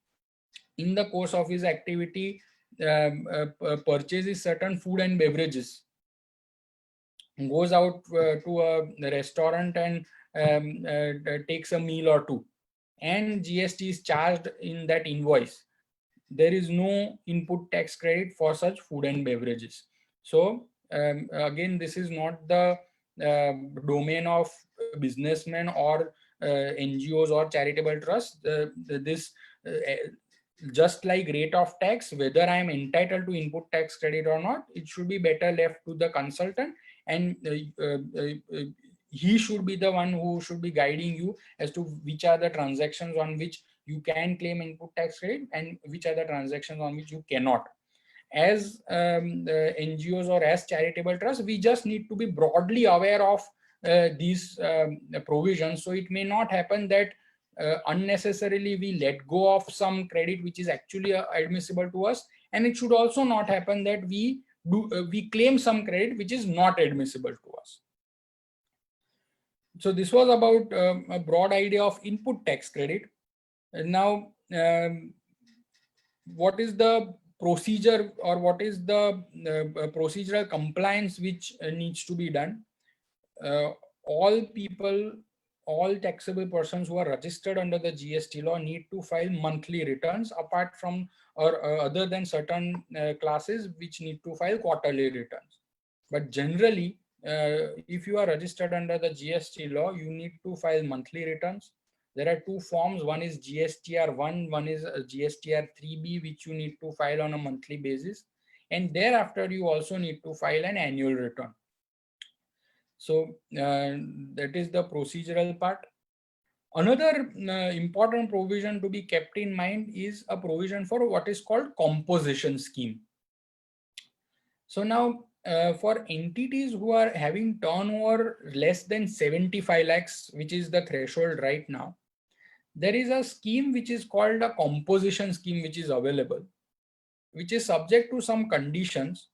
in the course of his activity purchases certain food and beverages, goes out to a restaurant and takes a meal or two, and GST is charged in that invoice, there is no input tax credit for such food and beverages. So again, this is not the domain of businessmen or NGOs or charitable trusts. This just like rate of tax, whether I am entitled to input tax credit or not, it should be better left to the consultant, and he should be the one who should be guiding you as to which are the transactions on which you can claim input tax credit and which are the transactions on which you cannot. As the NGOs or as charitable trusts, we just need to be broadly aware of these provisions. So it may not happen that unnecessarily we let go of some credit which is actually admissible to us, and it should also not happen that we claim some credit which is not admissible to us. So this was about a broad idea of input tax credit. And now, what is the procedure or what is the procedural compliance which needs to be done? All people, all taxable persons who are registered under the GST law need to file monthly returns, apart from or other than certain classes which need to file quarterly returns. But generally, if you are registered under the GST law, you need to file monthly returns. There are two forms. One is GSTR1, one is GSTR3B, which you need to file on a monthly basis. And thereafter, you also need to file an annual return. So that is the procedural part. Another important provision to be kept in mind is a provision for what is called composition scheme. So now for entities who are having turnover less than 75 lakhs, which is the threshold right now, there is a scheme which is called a composition scheme which is available, which is subject to some conditions.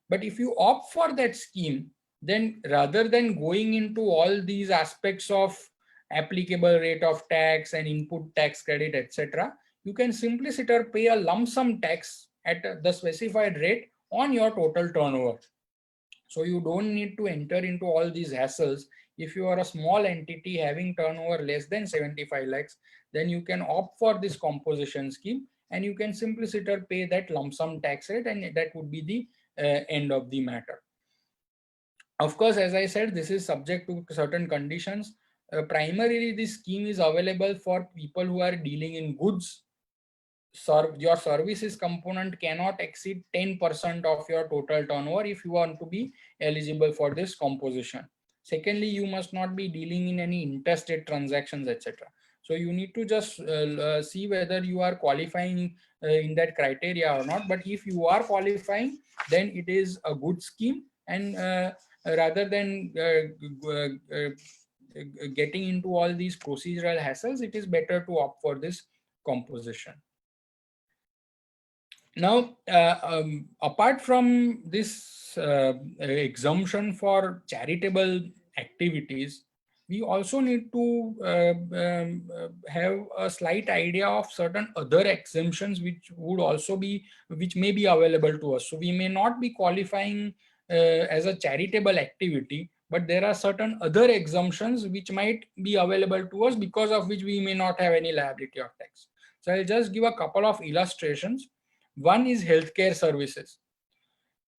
But if you opt for that scheme, then rather than going into all these aspects of applicable rate of tax and input tax credit, etc., you can simply sit or pay a lump sum tax at the specified rate on your total turnover. So you don't need to enter into all these hassles. If you are a small entity having turnover less than 75 lakhs, then you can opt for this composition scheme and you can simply sit or pay that lump sum tax rate, and that would be the end of the matter. Of course, as I said, this is subject to certain conditions. Primarily, this scheme is available for people who are dealing in goods. Your services component cannot exceed 10% of your total turnover if you want to be eligible for this composition. Secondly, you must not be dealing in any interstate transactions, etc. So you need to just see whether you are qualifying in that criteria or not. But if you are qualifying, then it is a good scheme, and rather than getting into all these procedural hassles, it is better to opt for this composition. Now, apart from this exemption for charitable activities, we also need to have a slight idea of certain other exemptions which would also be, which may be available to us. So we may not be qualifying as a charitable activity, but there are certain other exemptions which might be available to us, because of which we may not have any liability of tax. So I'll just give a couple of illustrations. One is healthcare services.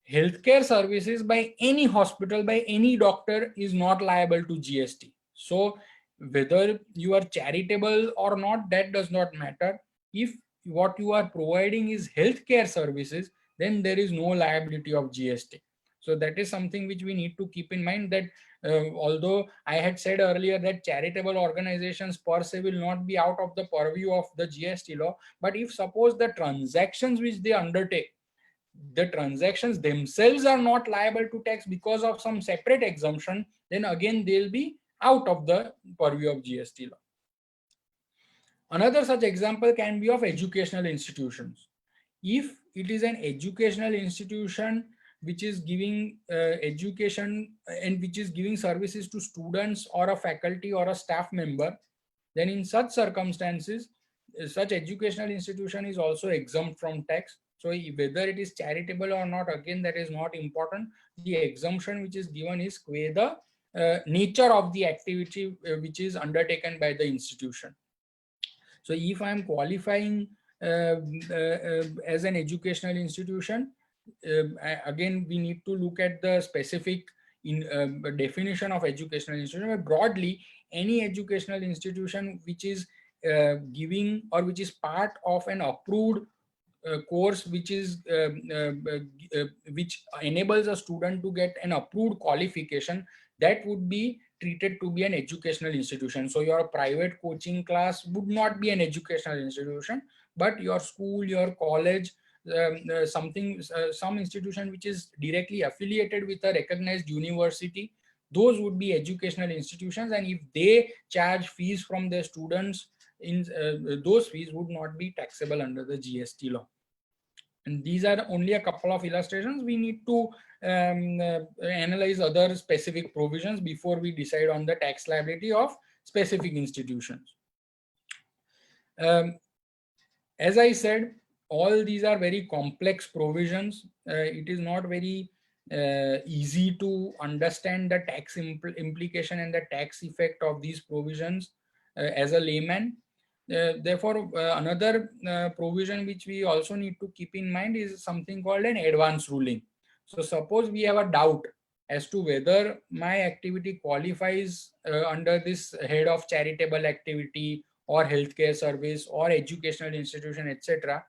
Healthcare services by any hospital, by any doctor, is not liable to GST. So whether you are charitable or not, that does not matter. If what you are providing is healthcare services, then there is no liability of GST. So that is something which we need to keep in mind, that although I had said earlier that charitable organizations per se will not be out of the purview of the GST law, but if suppose the transactions which they undertake, the transactions themselves are not liable to tax because of some separate exemption, then again they'll be out of the purview of GST law. Another such example can be of educational institutions. If it is an educational institution which is giving education and which is giving services to students or a faculty or a staff member, then in such circumstances, such educational institution is also exempt from tax. So whether it is charitable or not, again, that is not important. The exemption which is given is qua the nature of the activity which is undertaken by the institution. So if I am qualifying as an educational institution, again, we need to look at the specific definition of educational institution. But broadly, any educational institution which is giving or which is part of an approved course which is which enables a student to get an approved qualification, that would be treated to be an educational institution. So your private coaching class would not be an educational institution, but your school, your college, some institution which is directly affiliated with a recognized university, those would be educational institutions. And if they charge fees from their students, those fees would not be taxable under the GST law. And these are only a couple of illustrations. We need to analyze other specific provisions before we decide on the tax liability of specific institutions. As I said, all these are very complex provisions. It is not very easy to understand the tax implication and the tax effect of these provisions as a layman. Therefore, another provision which we also need to keep in mind is something called an advance ruling. So suppose we have a doubt as to whether my activity qualifies under this head of charitable activity or healthcare service or educational institution, etc.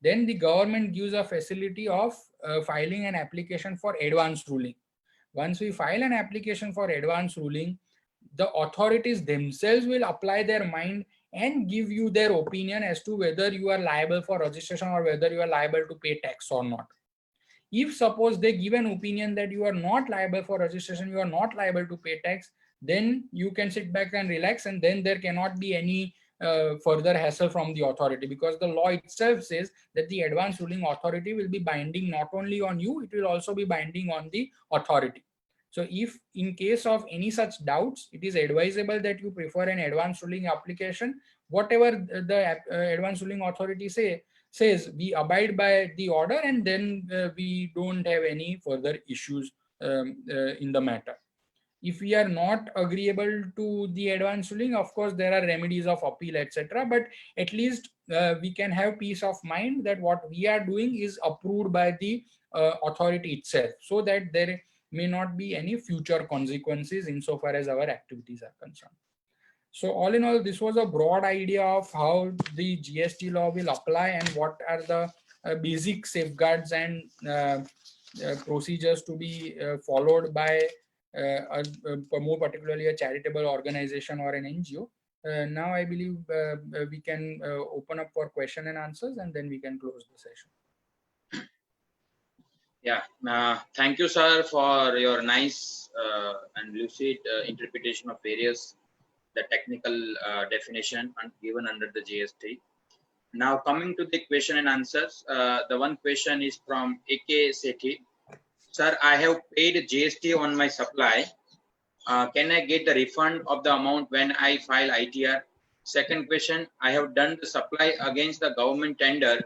Then the government gives a facility of filing an application for advance ruling. Once we file an application for advance ruling, the authorities themselves will apply their mind and give you their opinion as to whether you are liable for registration or whether you are liable to pay tax or not. If suppose they give an opinion that you are not liable for registration, you are not liable to pay tax, then you can sit back and relax, and then there cannot be any further hassle from the authority, because the law itself says that the advance ruling authority will be binding not only on you, it will also be binding on the authority. So if in case of any such doubts, it is advisable that you prefer an advance ruling application. Whatever the advance ruling authority says, we abide by the order, and then we don't have any further issues in the matter. If we are not agreeable to the advance ruling, of course there are remedies of appeal, etc., but at least we can have peace of mind that what we are doing is approved by the authority itself, so that there may not be any future consequences insofar as our activities are concerned. So all in all, this was a broad idea of how the GST law will apply and what are the basic safeguards and procedures to be followed by more particularly a charitable organization or an NGO. Now I believe we can open up for question and answers, and then we can close the session. Yeah, thank you, sir, for your nice and lucid interpretation of various the technical definition given under the GST. Now coming to the question and answers, the one question is from AK Sethi. Sir, I have paid GST on my supply. Can I get the refund of the amount when I file ITR? Second question, I have done the supply against the government tender,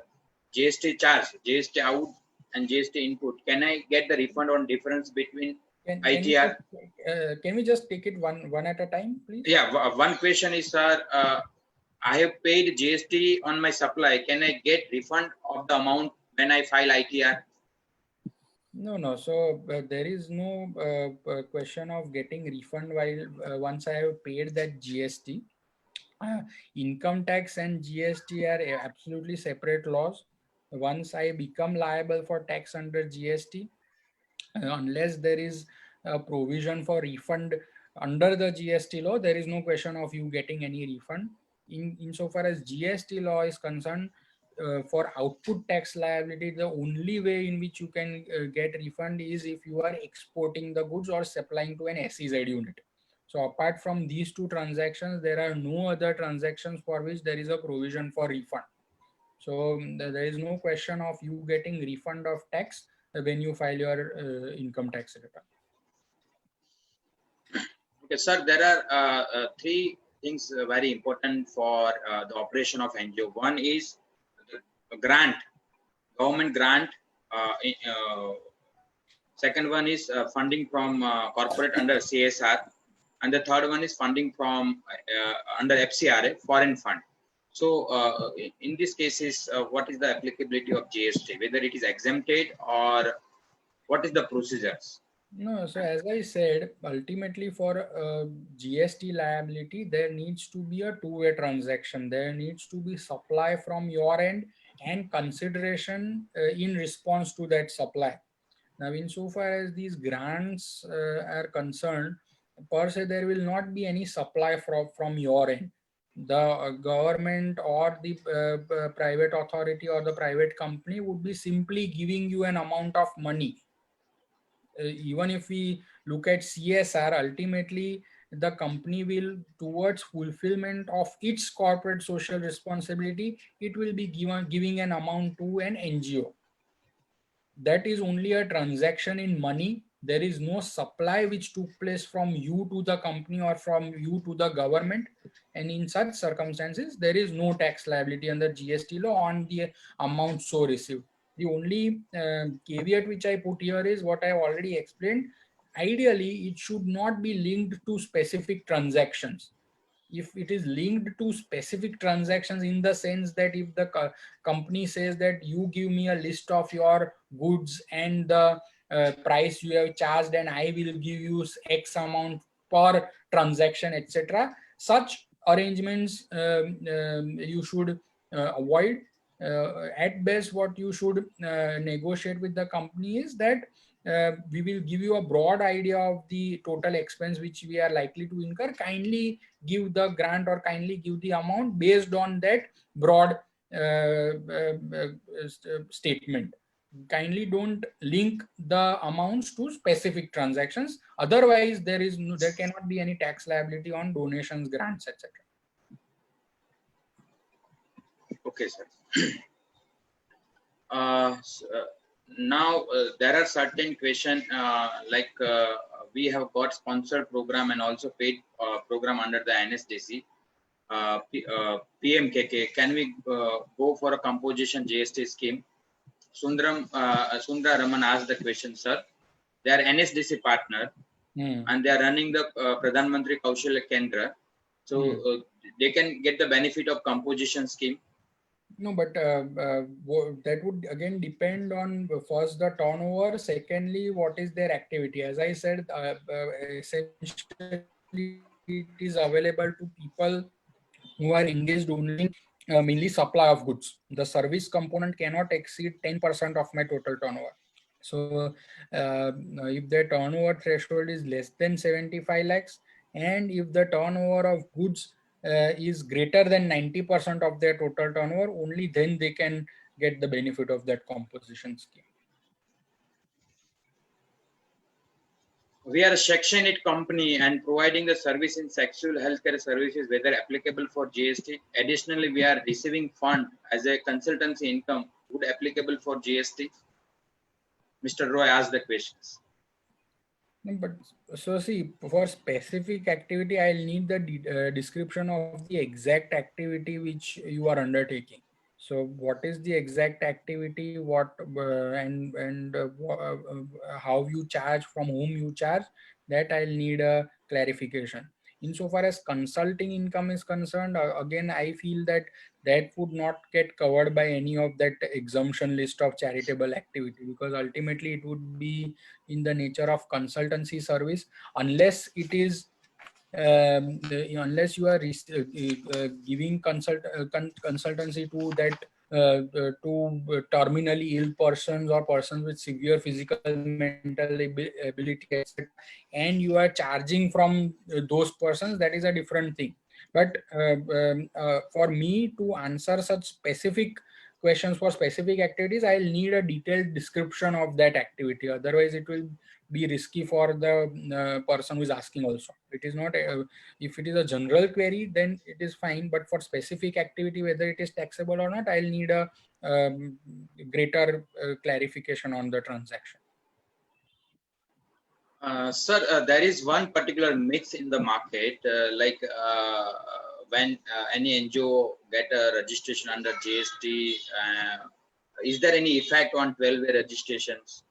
GST charge, GST out and GST input. Can I get the refund on difference between ITR? Can we just take it one at a time, please? Yeah, one question is, sir, I have paid GST on my supply. Can I get refund of the amount when I file ITR? No. So there is no question of getting refund while once I have paid that GST. Income tax and GST are absolutely separate laws. Once I become liable for tax under GST, unless there is a provision for refund under the GST law, there is no question of you getting any refund. Insofar as GST law is concerned, for output tax liability, the only way in which you can get refund is if you are exporting the goods or supplying to an SEZ unit. So apart from these two transactions, there are no other transactions for which there is a provision for refund. So there is no question of you getting refund of tax when you file your income tax return. Okay, sir, there are three things very important for the operation of NGO. One is the grant, government grant. Second one is funding from corporate under CSR. And the third one is funding from under FCRA, foreign fund. So in these cases, what is the applicability of GST, whether it is exempted or what is the procedures? No, so as I said, ultimately for GST liability, there needs to be a two-way transaction. There needs to be supply from your end and consideration in response to that supply. Now, insofar as these grants are concerned, per se there will not be any supply from your end. The government or the private authority or the private company would be simply giving you an amount of money. Even if we look at CSR, ultimately the company will, towards fulfillment of its corporate social responsibility, it will be giving an amount to an NGO. That is only a transaction in money. There is no supply which took place from you to the company or from you to the government. And in such circumstances, there is no tax liability under GST law on the amount so received. The only caveat which I put here is what I have already explained. Ideally, it should not be linked to specific transactions. If it is linked to specific transactions, in the sense that if the company says that you give me a list of your goods and the price you have charged, and I will give you X amount per transaction, etc., such arrangements you should avoid. At best, what you should negotiate with the company is that we will give you a broad idea of the total expense which we are likely to incur. Kindly give the grant or kindly give the amount based on that broad statement. Kindly don't link the amounts to specific transactions. Otherwise, there cannot be any tax liability on donations, grants, etc. Okay, sir. Now there are certain questions we have got sponsored program and also paid program under the NSDC. PMKK, can we go for a composition GST scheme? Sundra Raman asked the question, sir. They are NSDC partner and they are running the Pradhan Mantri Kaushalya Kendra. So they can get the benefit of composition scheme. No, but that would again depend on first the turnover, secondly what is their activity. As I said, essentially it is available to people who are engaged only in mainly supply of goods. The service component cannot exceed 10% of my total turnover. So if the turnover threshold is less than 75 lakhs, and if the turnover of goods is greater than 90% of their total turnover, only then they can get the benefit of that composition scheme. We are a Section 8 company and providing the service in sexual healthcare services, whether applicable for GST. Additionally, we are receiving fund as a consultancy income, would applicable for GST? Mr. Roy asked the questions. But so see, for specific activity, I'll need the description of the exact activity which you are undertaking. So what is the exact activity, what how you charge, from whom you charge, that I'll need a clarification. Insofar as consulting income is concerned, again, I feel that would not get covered by any of that exemption list of charitable activity, because ultimately it would be in the nature of consultancy service, unless it is unless you are giving consultancy to that to terminally ill persons or persons with severe physical mental ability, etc., and you are charging from those persons, that is a different thing. But for me to answer such specific questions for specific activities, I'll need a detailed description of that activity. Otherwise, it will be risky for the person who is asking also. It is not, if it is a general query, then it is fine. But for specific activity, whether it is taxable or not, I'll need a greater clarification on the transaction. Sir, there is one particular myth in the market, when any NGO get a registration under GST, is there any effect on 12A registrations?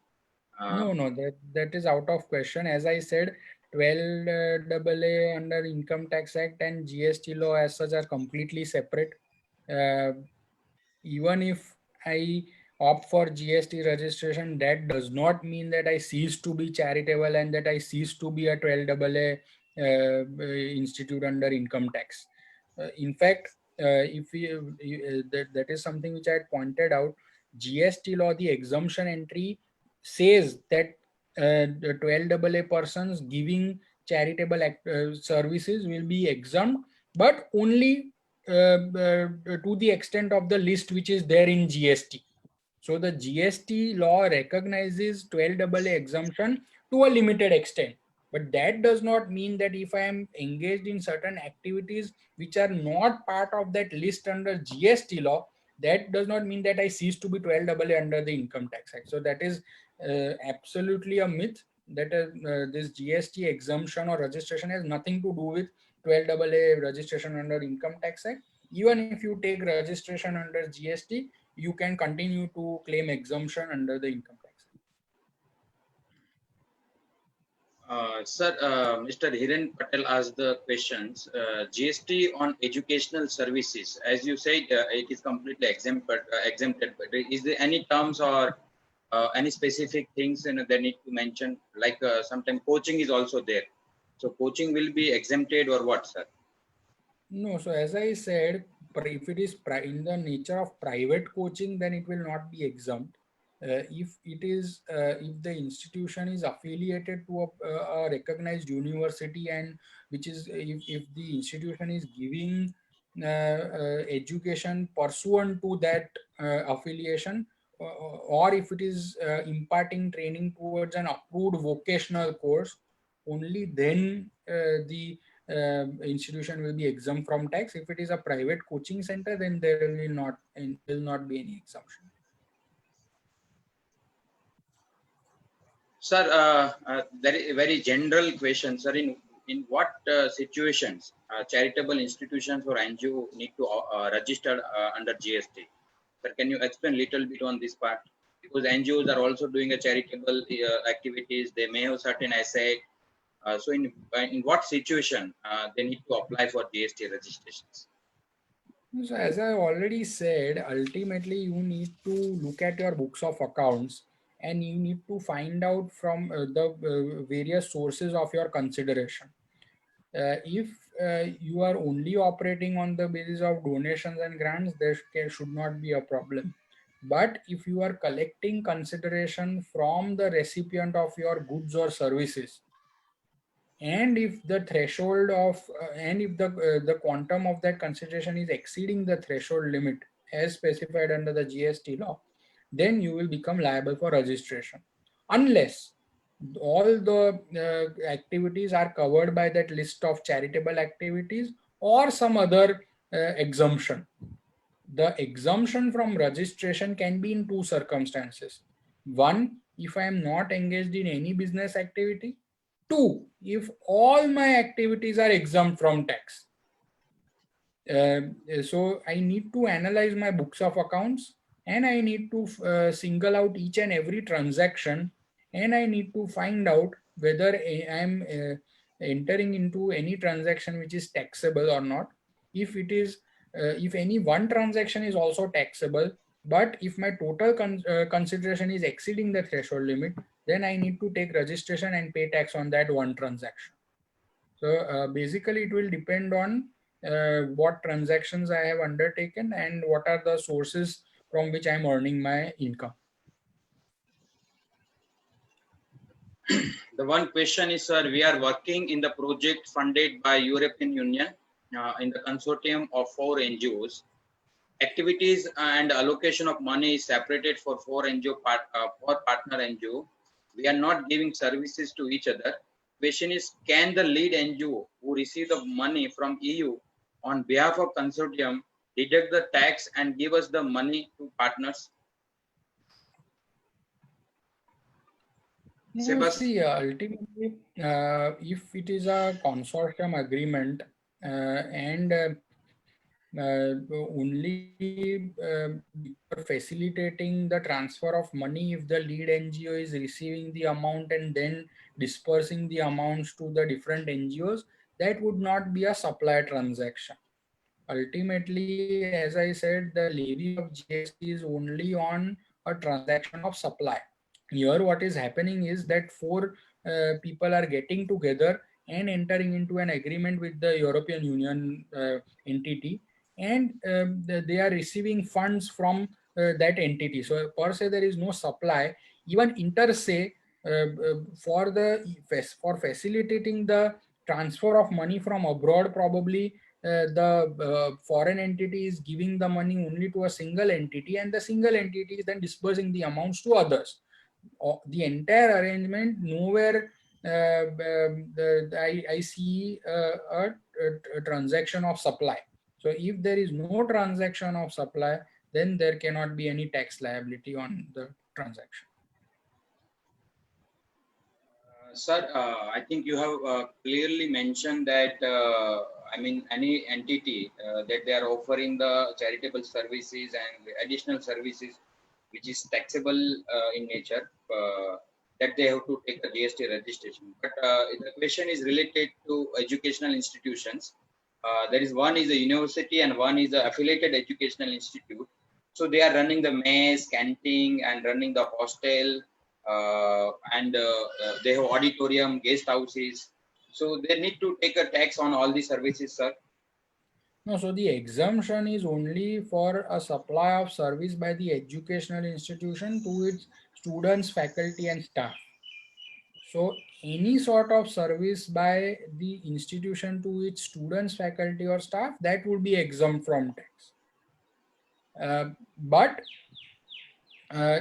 No, that is out of question. As I said, 12AA under Income Tax Act and GST law as such are completely separate. Even if I opt for GST registration, that does not mean that I cease to be charitable and that I cease to be a 12AA institute under income tax. In fact, if that is something which I had pointed out, GST law, the exemption entry says that the 12AA persons giving charitable services will be exempt, but only to the extent of the list which is there in GST. So the GST law recognizes 12AA exemption to a limited extent. But that does not mean that if I am engaged in certain activities which are not part of that list under GST law, that does not mean that I cease to be 12AA under the Income Tax Act. So that is absolutely a myth. That this GST exemption or registration has nothing to do with 12AA registration under Income Tax Act. Even if you take registration under GST, you can continue to claim exemption under the Income Tax Act. Sir, Mr. Hiren Patel asked the questions. GST on educational services, as you said, it is completely exempted. But is there any terms or any specific things they need to mention? Like sometimes coaching is also there. So coaching will be exempted or what, sir? No, so as I said, if it is in the nature of private coaching, then it will not be exempt. If the institution is affiliated to a recognized university, and which is if the institution is giving education pursuant to that affiliation, or if it is imparting training towards an approved vocational course, only then the institution will be exempt from tax. If it is a private coaching center, then there will not be any exemption. Sir, very general question, sir. In what situations charitable institutions or NGO need to register under GST? Sir, can you explain a little bit on this part? Because NGOs are also doing a charitable activities. They may have certain asset. So in what situation they need to apply for GST registrations? So as I already said, ultimately you need to look at your books of accounts, and you need to find out from the various sources of your consideration. If you are only operating on the basis of donations and grants, there should not be a problem. But if you are collecting consideration from the recipient of your goods or services, and if the threshold of and if the quantum of that consideration is exceeding the threshold limit as specified under the GST law, then you will become liable for registration, unless all the activities are covered by that list of charitable activities or some other exemption. The exemption from registration can be in two circumstances. One, if I am not engaged in any business activity. Two, if all my activities are exempt from tax. So I need to analyze my books of accounts, and I need to single out each and every transaction, and I need to find out whether I am entering into any transaction which is taxable or not. If it is, if any one transaction is also taxable, but if my total consideration is exceeding the threshold limit, then I need to take registration and pay tax on that one transaction. So basically it will depend on what transactions I have undertaken and what are the sources from which I am earning my income. The one question is, sir, we are working in the project funded by European Union in the consortium of 4 NGOs. Activities and allocation of money is separated for 4 partner NGO. We are not giving services to each other. Question is, can the lead NGO who receive the money from EU on behalf of consortium deduct the tax and give us the money to partners? See, ultimately, if it is a consortium agreement and only facilitating the transfer of money if the lead NGO is receiving the amount and then dispersing the amounts to the different NGOs, that would not be a supply transaction. Ultimately, as I said, the levy of GST is only on a transaction of supply. Here what is happening is that 4 people are getting together and entering into an agreement with the European Union entity, and they are receiving funds from that entity. So per se there is no supply. Even inter se, for facilitating the transfer of money from abroad, probably the foreign entity is giving the money only to a single entity, and the single entity is then disbursing the amounts to others. The entire arrangement, nowhere I see a transaction of supply. So if there is no transaction of supply, then there cannot be any tax liability on the transaction. Sir, I think you have clearly mentioned that, I mean, any entity that they are offering the charitable services and additional services, which is taxable in nature, that they have to take a GST registration. But the question is related to educational institutions. There is one is a university and one is an affiliated educational institute. So they are running the mess, canteen, and running the hostel, and they have auditorium, guest houses. So they need to take a tax on all the services, sir. No, so the exemption is only for a supply of service by the educational institution to its students, faculty, and staff. So any sort of service by the institution to its students, faculty, or staff, that would be exempt from tax. But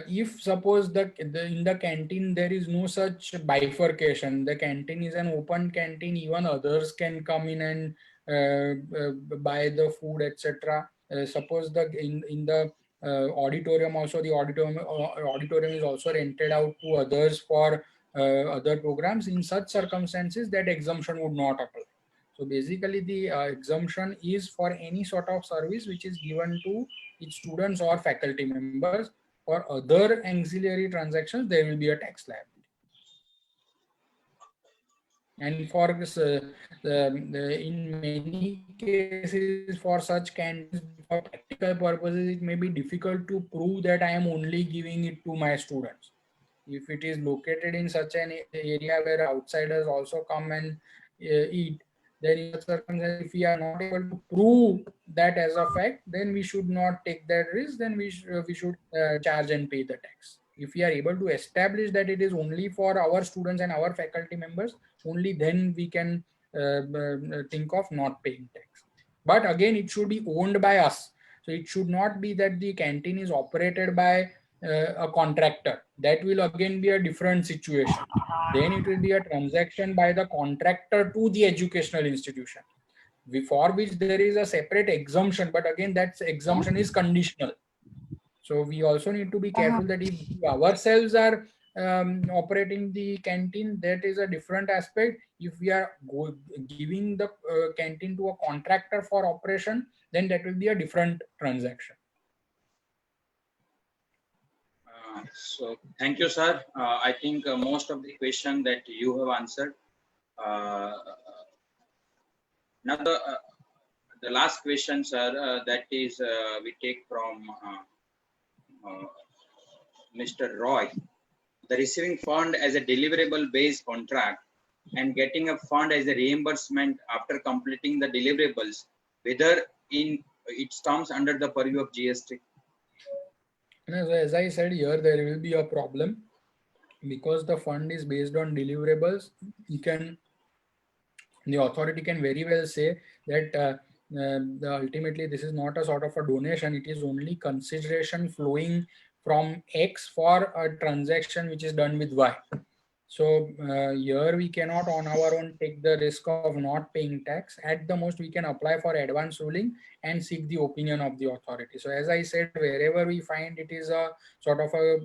if suppose in the canteen there is no such bifurcation, the canteen is an open canteen, even others can come in and buy the food, etc. Suppose in the auditorium also, the auditorium is also rented out to others for other programs. In such circumstances, that exemption would not apply. So basically, the exemption is for any sort of service which is given to its students or faculty members. For other ancillary transactions, there will be a tax liability. And for this, in many cases, for such canteens, for practical purposes, it may be difficult to prove that I am only giving it to my students. If it is located in such an area where outsiders also come and eat, then in such circumstances, if we are not able to prove that as a fact, then we should not take that risk. Then we should charge and pay the tax. If we are able to establish that it is only for our students and our faculty members, only then we can think of not paying tax. But again, it should be owned by us. So it should not be that the canteen is operated by a contractor. That will again be a different situation. Then it will be a transaction by the contractor to the educational institution, for which there is a separate exemption, but again that exemption is conditional. So we also need to be careful that if we ourselves are operating the canteen, that is a different aspect. If we are giving the canteen to a contractor for operation, then that will be a different transaction. So thank you, sir. I think most of the question that you have answered. Now the last question, sir, that is we take from Mr. Roy. The receiving fund as a deliverable based contract and getting a fund as a reimbursement after completing the deliverables, whether in its terms under the purview of GST. As I said here, there will be a problem because the fund is based on deliverables. The authority can very well say that ultimately this is not a sort of a donation. It is only consideration flowing from X for a transaction which is done with Y. So here we cannot on our own take the risk of not paying tax. At the most, we can apply for advance ruling and seek the opinion of the authority. So as I said, wherever we find it is a sort of a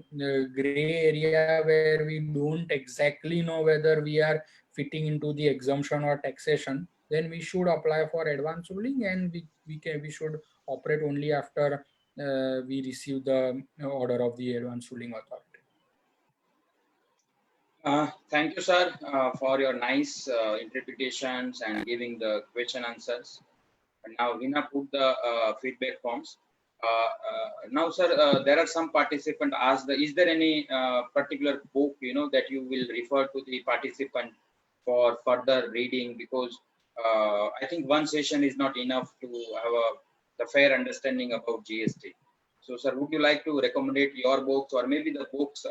gray area where we don't exactly know whether we are fitting into the exemption or taxation, then we should apply for advance ruling, and we should operate only after we receive the order of the advance ruling authority. Thank you, sir, for your nice interpretations and giving the question answers. And now we now put the feedback forms. Now, sir, there are some participants asked, is there any particular book, that you will refer to the participant for further reading? Because I think one session is not enough to have the fair understanding about GST. So, sir, would you like to recommend your books or maybe the books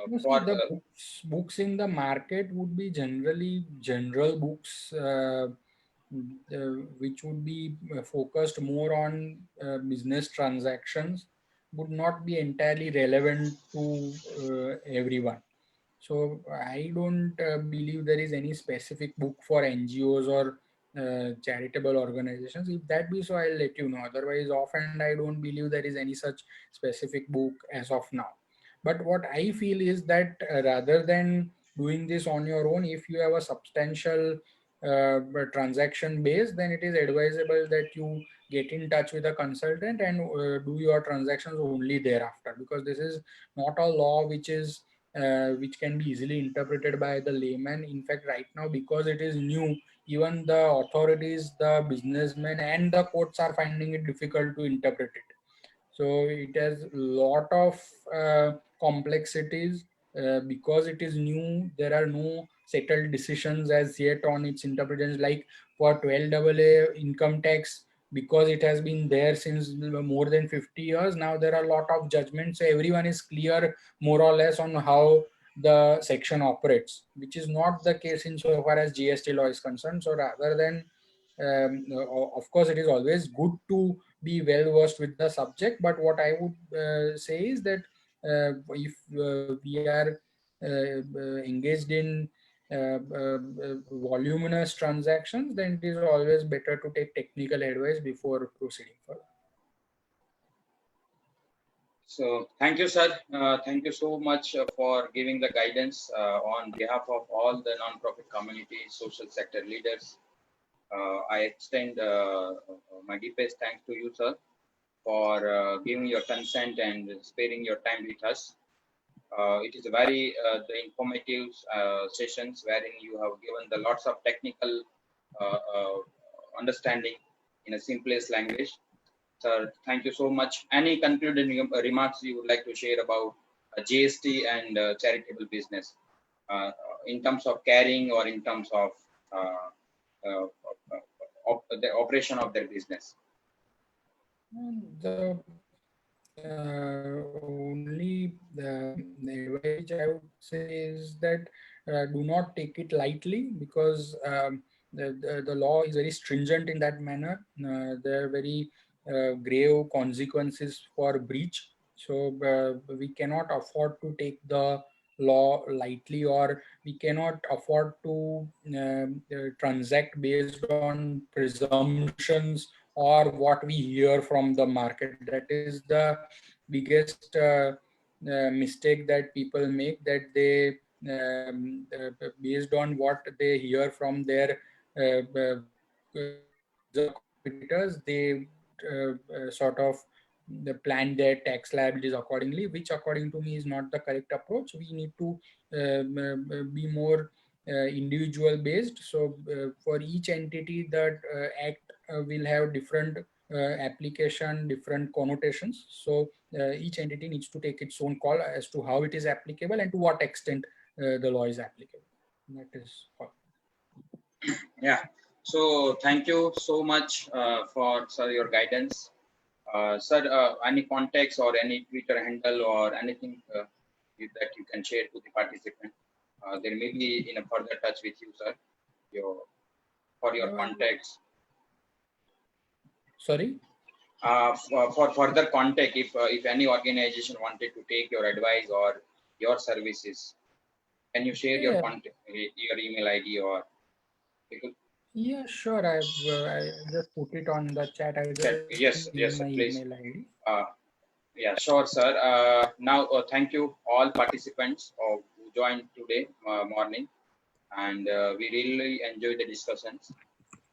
You see, for the books in the market would be generally general books, which would be focused more on business transactions, would not be entirely relevant to everyone. So I don't believe there is any specific book for NGOs or charitable organizations. If that be so, I'll let you know. Otherwise, offhand, I don't believe there is any such specific book as of now. But what I feel is that rather than doing this on your own, if you have a substantial transaction base, then it is advisable that you get in touch with a consultant and do your transactions only thereafter, because this is not a law which can be easily interpreted by the layman. In fact, right now, because it is new, even the authorities, the businessmen, and the courts are finding it difficult to interpret it. So it has a lot of complexities. Because it is new, there are no settled decisions as yet on its interpretation. Like for 12AA income tax, because it has been there since more than 50 years, now there are a lot of judgments. So everyone is clear more or less on how the section operates, which is not the case insofar as GST law is concerned. So rather than, of course, it is always good to be well versed with the subject, but what I would say is that if we are engaged in voluminous transactions, then it is always better to take technical advice before proceeding further. So thank you, sir. Thank you so much for giving the guidance on behalf of all the non-profit community, social sector leaders. I extend my deepest thanks to you, sir, for giving your consent and sparing your time with us. It is a very the informative sessions wherein you have given the lots of technical understanding in a simplest language. Sir, thank you so much. Any concluding remarks you would like to share about GST and charitable business in terms of carrying or in terms of the operation of their business? The only advice I would say is that do not take it lightly, because the law is very stringent in that manner. There are very grave consequences for breach. So we cannot afford to take the law lightly, or we cannot afford to transact based on presumptions or what we hear from the market. That is the biggest mistake that people make, that they based on what they hear from their competitors, they sort of plan their tax liabilities accordingly, which according to me is not the correct approach. We need to be more individual based. So for each entity, that act will have different application, different connotations. So each entity needs to take its own call as to how it is applicable and to what extent the law is applicable. That is all. Yeah. So thank you so much for sir your guidance. Sir, any contacts or any Twitter handle or anything that you can share to the participant? They may be in a further touch with you, sir. For your contacts. Sorry. For further contact, if any organization wanted to take your advice or your services, can you share your contact, your email ID or? Yeah, sure. I just put it on the chat. I just yes, give my please. email ID. Yeah, sure, sir. Now, thank you all participants who joined today morning, and we really enjoyed the discussions.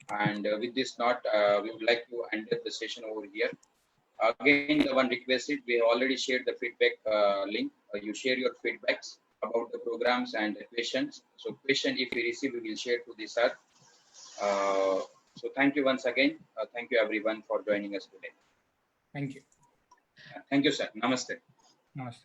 And with this note, we would like to end the session over here. Again, the one requested, we have already shared the feedback link. You share your feedbacks about the programs and the questions. So question, if we receive, we will share to the sir. So thank you once again. Thank you everyone for joining us today. Thank you. Thank you, sir. Namaste. Namaste.